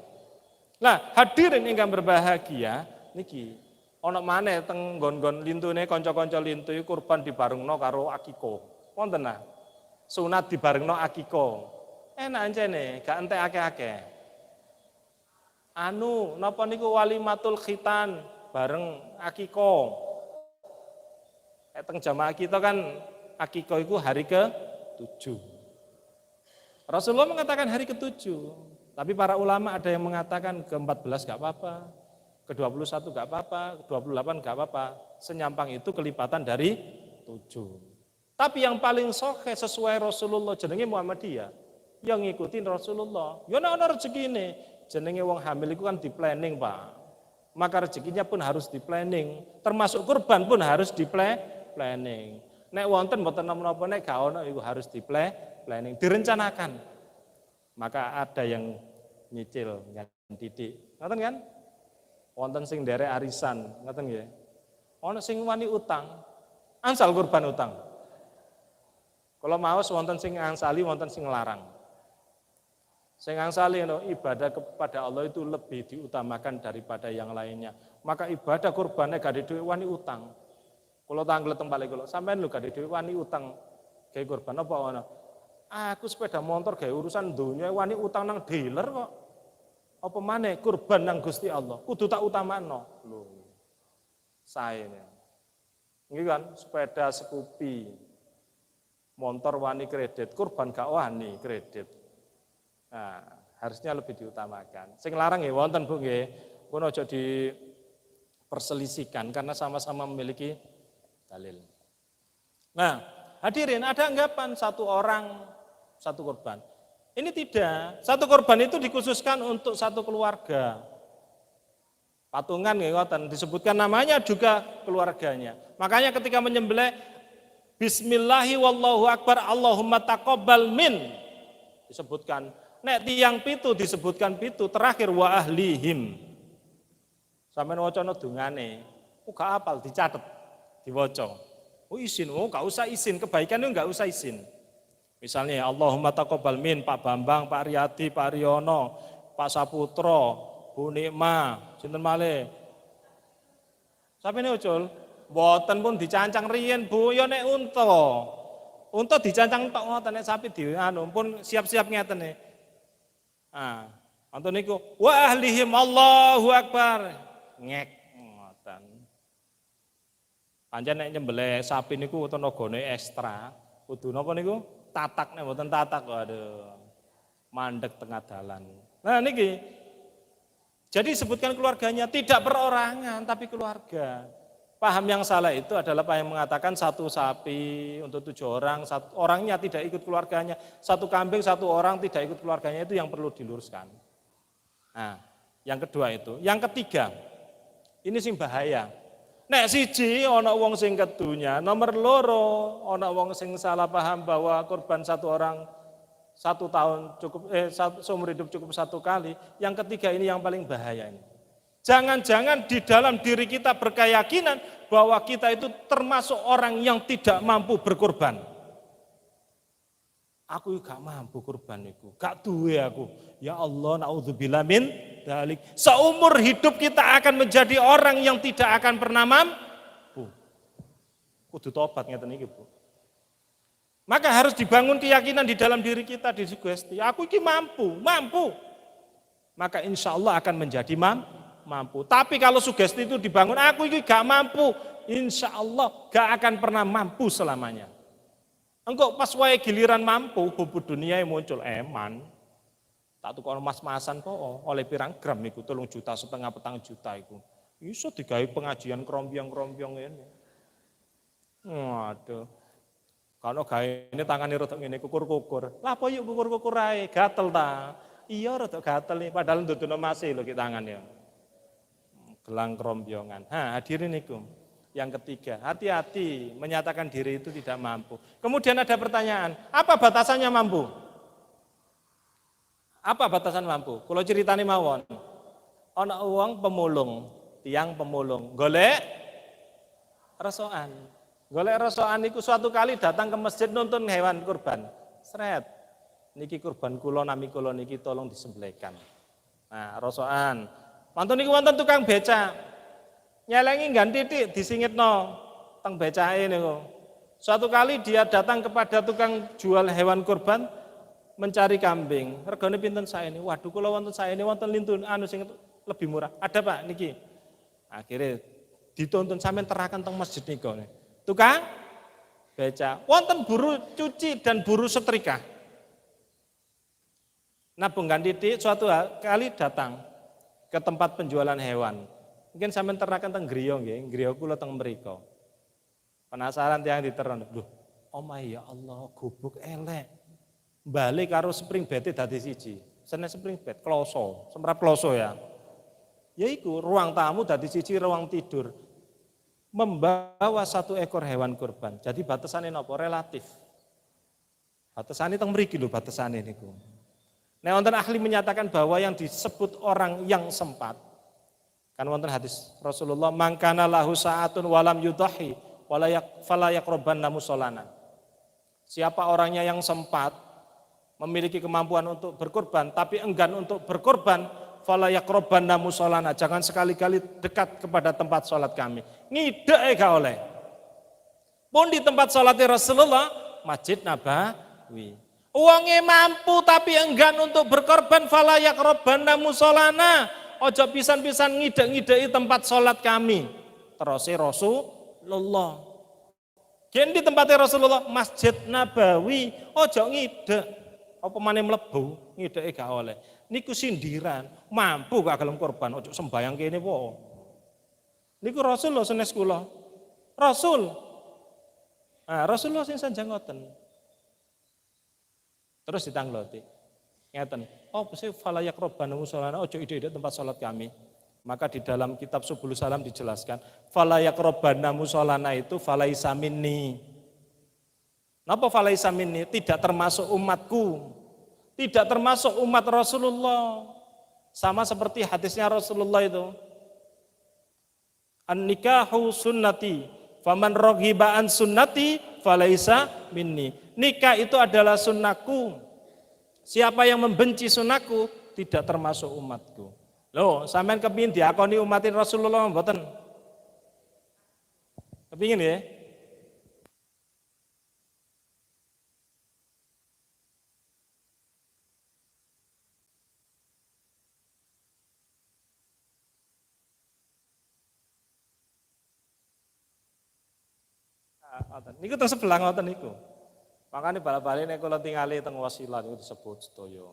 S2: Nah, hadirin ingkang berbahagia niki ana maneh teng nggon-nggon lintune kanca-kanca lintu kurban dibarengno karo akiko. Wonten nah. Sunat dibarengno akiko. Enak ancene, gak entek akeh-akeh. Napa niku walimatul khitan bareng akiko. Teng jamaah kita kan akiko itu hari ke-7. Rasulullah mengatakan hari ke-7. Tapi para ulama ada yang mengatakan ke-14 gak apa-apa, ke-21 gak apa-apa, ke-28 gak apa-apa. Senyampang itu kelipatan dari 7. Tapi yang paling sahih sesuai Rasulullah jenenge Muhammadiyah. Yang ngikutin Rasulullah. Ya ana rezeki ini. Jenenge wong hamil itu kan di planning, Pak. Maka rezekinya pun harus di planning. Termasuk kurban pun harus di planning. Nek wonten mboten napa-napa nek gak ono iku harus di planning, direncanakan. Maka ada yang nyicil ganti didik. Ngoten kan? Wonten sing nderek arisan, ngoten nggih. Ana sing wani utang. Angsal kurban utang. Kalau maos wonten sing angsali, wonten sing larang. Sing angsali ibadah kepada Allah itu lebih diutamakan daripada yang lainnya. Maka ibadah kurbannya gak ada duit wani utang. Kalau tanggal teng balik kula, sampean lho gak ada duit wani utang gawe kurban apa ana? Aku sepeda motor gawe urusan dunia wani utang nang dealer kok. Apa maneh kurban nang Gusti Allah. Kudu tak utamakno. Lho. Sae. Nggih kan sepeda Scoopy. Motor wani kredit, kurban gak wani kredit. Nah, harusnya lebih diutamakan. Sing larang nggih wonten Bu nggih. Pun aja diperselisihkan karena sama-sama memiliki dalil. Nah, hadirin ada anggapan satu orang satu korban. Ini tidak. Satu korban itu dikhususkan untuk satu keluarga. Patungan nggih ngoten disebutkan namanya juga keluarganya. Makanya ketika menyembelih bismillahi wallahu akbar Allahumma taqabbal min disebutkan. Nek tiyang pitu disebutkan pitu terakhir wa ahlihim. Sampeyan wacana dungane, gak apal dicatet, diwaca. Oh izin, gak usah izin, kebaikan itu gak usah izin. Misalnya Allahumma taqabbal min Pak Bambang, Pak Riyadi, Pak Riono, Pak Saputro, Bu Nikma, sinten malih. Sampeyan ucul, mboten pun dicancang riyen Bu, ya nek unta. Unta dicancang tok ngoten nek sapi pun siap-siap ngeten nih. Ah, anten niku wa ahlihim Allahu akbar. Ngek ngoten. Pancen nek nyembelih sapi niku tenagane ekstra, kudu napa niku? Tatak nek mboten tatak waduh. Mandek tengah dalan. Nah niki. Jadi sebutkan keluarganya tidak perorangan tapi keluarga. Paham yang salah itu adalah paham yang mengatakan satu sapi untuk 7 orang, satu orangnya tidak ikut keluarganya, satu kambing, satu orang tidak ikut keluarganya, itu yang perlu diluruskan. Nah, yang kedua itu. Yang ketiga, ini sing bahaya. Nek siji ana wong sing kedunya, nomor loro ana wong sing salah paham bahwa kurban satu orang 1 tahun cukup seumur hidup cukup 1 kali. Yang ketiga ini yang paling bahaya ini. Jangan-jangan di dalam diri kita berkeyakinan bahwa kita itu termasuk orang yang tidak mampu berkorban. Aku gak mampu kurban itu, gak duwe aku. Ya Allah, naudzubillah min dzalik. Seumur hidup kita akan menjadi orang yang tidak akan pernah mampu. Kudu tobat ngeten iki, Bu. Maka harus dibangun keyakinan di dalam diri kita, disugesti. Aku ini mampu. Maka insya Allah akan menjadi mampu. Tapi kalau sugesti itu dibangun, aku ini gak mampu, insya Allah gak akan pernah mampu selamanya. Engkau pas wae giliran mampu, bubut dunia yang muncul, eman. Tak tukar mas-masan kok, oleh pirang gram itu, 3,5 juta, 4 juta itu. Iso digawe pengajian krombyong-krombyong ini. Waduh. Kalau gawe ini tangannya rotok ini, kukur-kukur. Lah apa yuk kukur-kukur ae, gatel ta. Iya rotok gatel nih, padahal ndudono masih lho ki tangannya. Gelang krombyongan. Hadirin niku. Yang ketiga, hati-hati menyatakan diri itu tidak mampu. Kemudian ada pertanyaan, apa batasannya mampu? Apa batasan mampu? Kalau ceritanya mawon, ana wong pemulung, tiang pemulung, golek resokan. Golek resokan niku suatu kali datang ke masjid nuntun hewan kurban. Sret. Niki kurban kula nami kula niki tolong disembelihkan. Nah, resokan. Mantun niku wonten tukang beca. Nyelengi ganti titik disingitno teng becake niku. Suatu kali dia datang kepada tukang jual hewan kurban mencari kambing. Regane pinten saene? Waduh kula wonten saene wonten lintun sing lebih murah. Ada Pak niki. Akhirnya dituntun sampean terakan teng masjid niku. Tukang beca. Wonten buru cuci dan buru setrika. Nabung kan titik, suatu kali datang ke tempat penjualan hewan. Mungkin sampean ternakan teng griya nggih, griya kula teng mriku. Penasaran tiyang diteron. Loh, omah ya Allah, gubuk elek. Balik karo spring bed dadi siji. Sene spring bed kloso, semrap kloso ya. Yaiku ruang tamu dadi siji, ruang tidur. Membawa 1 ekor hewan kurban. Jadi batasannya napa? Relatif. Batasannya teng mriki lho batasannya niku. Nah, wonten ahli menyatakan bahwa yang disebut orang yang sempat, kan wonten hadis Rasulullah, mangkana lahu sa'atun walam yudahi fala yaqrabanna musallana. Siapa orangnya yang sempat memiliki kemampuan untuk berkorban tapi enggan untuk berkorban, fala yaqrabanna musallana, jangan sekali-kali dekat kepada tempat sholat kami. Ngidek gak oleh. Pun di tempat sholatnya Rasulullah, Masjid Nabawi. Uangnya mampu tapi enggan untuk berkorban, fala yaqrabanna musallana. Ojo pisan-pisan ngidek-ngideki tempat sholat kami. Terus Rasulullah. Gen di tempatnya Rasulullah, Masjid Nabawi, ojo ngidek. Apa maneh mlebu, ngideki gak oleh. Niku sindiran, mampu gak gelem korban, ojo sembayang kene po. Niku Rasul lho senes kula. Rasul. Nah, Rasulullah sing sanjang ngoten. Terus ditangloti. Ngeten, sih fala yaqrabanna musallana, ojo ide-ide tempat salat kami. Maka di dalam kitab Subul Salam dijelaskan, fala yaqrabanna musallana itu falaisa minni. Napa falaisa minni? Tidak termasuk umatku. Tidak termasuk umat Rasulullah. Sama seperti hadisnya Rasulullah itu. An-nikahu sunnati, faman raghiba an sunnati falaisa minni. Nikah itu adalah sunnahku. Siapa yang membenci sunnahku tidak termasuk umatku. Loh, sampean kepingin diakoni umatin Rasulullah mboten? Kepingin ya? Niku teng sebelah ngoten niku. Makanya balik-balik nek kula tingali teng wasilah itu disebut sedaya.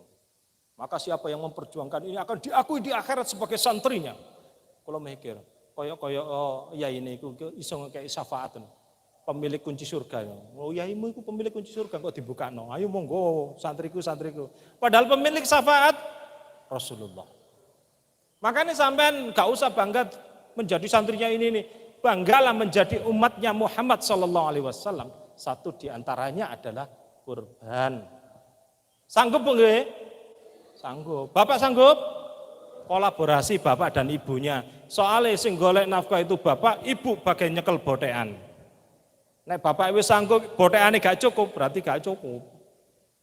S2: Maka siapa yang memperjuangkan ini akan diakui di akhirat sebagai santrinya. Kula mikir, kaya ya ini iku iso ngekeki syafaat. Pemilik kunci surga. Oh yaimu iku pemilik kunci surga kok dibukakno. Ayo monggo santriku. Padahal pemilik syafaat Rasulullah. Makanya sampean gak usah bangga menjadi santrinya ini nih. Banggalah menjadi umatnya Muhammad sallallahu alaihi wasallam. Satu diantaranya adalah kurban. Sanggup nggih? Sanggup. Bapak sanggup? Kolaborasi bapak dan ibunya. Soalnya sing golek nafkah itu bapak, ibu bagai nyekel botekan. Nek bapak wis sanggup, botekane gak cukup, berarti gak cukup.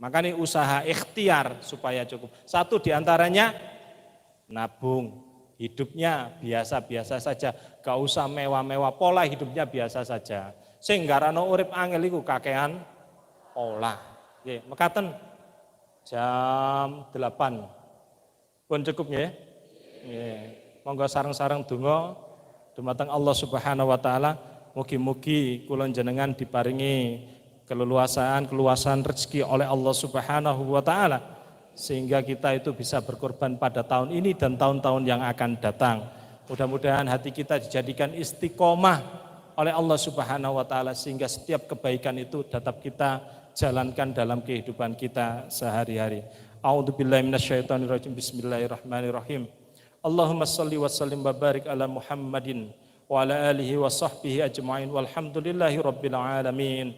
S2: Makanya usaha ikhtiar supaya cukup. Satu diantaranya nabung. Hidupnya biasa-biasa saja, gak usah mewah-mewah, pola hidupnya biasa saja. Sing garano urip angel iku kakean pola. Nggih, mekaten jam 8. Pun cukup nggih? Nggih. Monggo sareng-sareng donga dumateng Allah Subhanahu wa taala, mugi-mugi kula jenengan diparingi keluasan rezeki oleh Allah Subhanahu wa taala sehingga kita itu bisa berkorban pada tahun ini dan tahun-tahun yang akan datang. Mudah-mudahan hati kita dijadikan istiqomah oleh Allah Subhanahu wa taala sehingga setiap kebaikan itu tetap kita jalankan dalam kehidupan kita sehari-hari. A'udzubillahi minasyaitonirrajim. Bismillahirrahmanirrahim. Allahumma shalli wa sallim wa barik ala Muhammadin wa ala alihi wa sahbihi ajma'in walhamdulillahi rabbil alamin.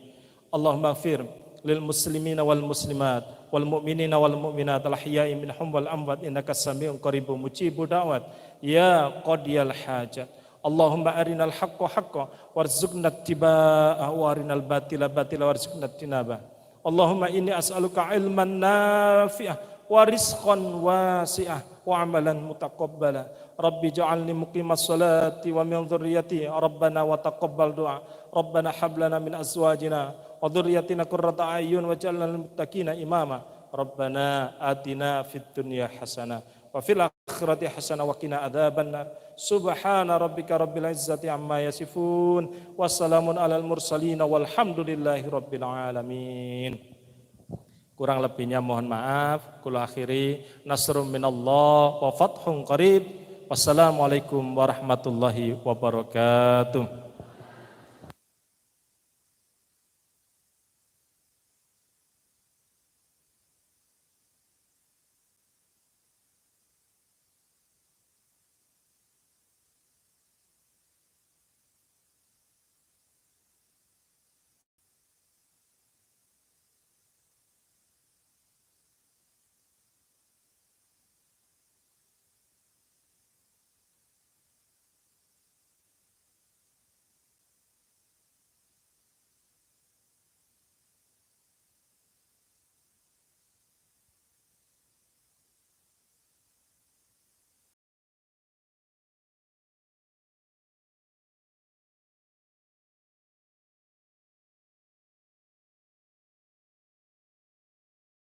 S2: Allahumma ighfir lil muslimina wal muslimat wal mu'minina wal mu'minat al ahya'i minhum wal amwat innaka samii'un qaribun mujibud da'wat ya qadiyal hajat. Allahumma arinal haqqa haqqan warzuqna ittiba'ahu wa arinal batila batila warzuqna ijtinabah. Allahumma inni as'aluka ilman nafi'ah wa rizqan wasi'ah wa amalan mutaqabbala. Rabbi ja'alni muqimas salati wa min dhurriyyati rabbana wa taqabbal du'a. Rabbana hab lana min azwajina wa dhurriyyatina qurrata a'yun waj'alna lil muttaqina imama. Rabbana atina fid dunya hasanah wa fil akhirati hasanah wa qina adzabannar. Subhana rabbika rabbil izzati amma yasifun wassalamun alal mursalin walhamdulillahi rabbil alamin. Kurang lebihnya mohon maaf. Kul akhiri nasrum minallah wa fathun qarib. Wassalamualaikum warahmatullahi wabarakatuh.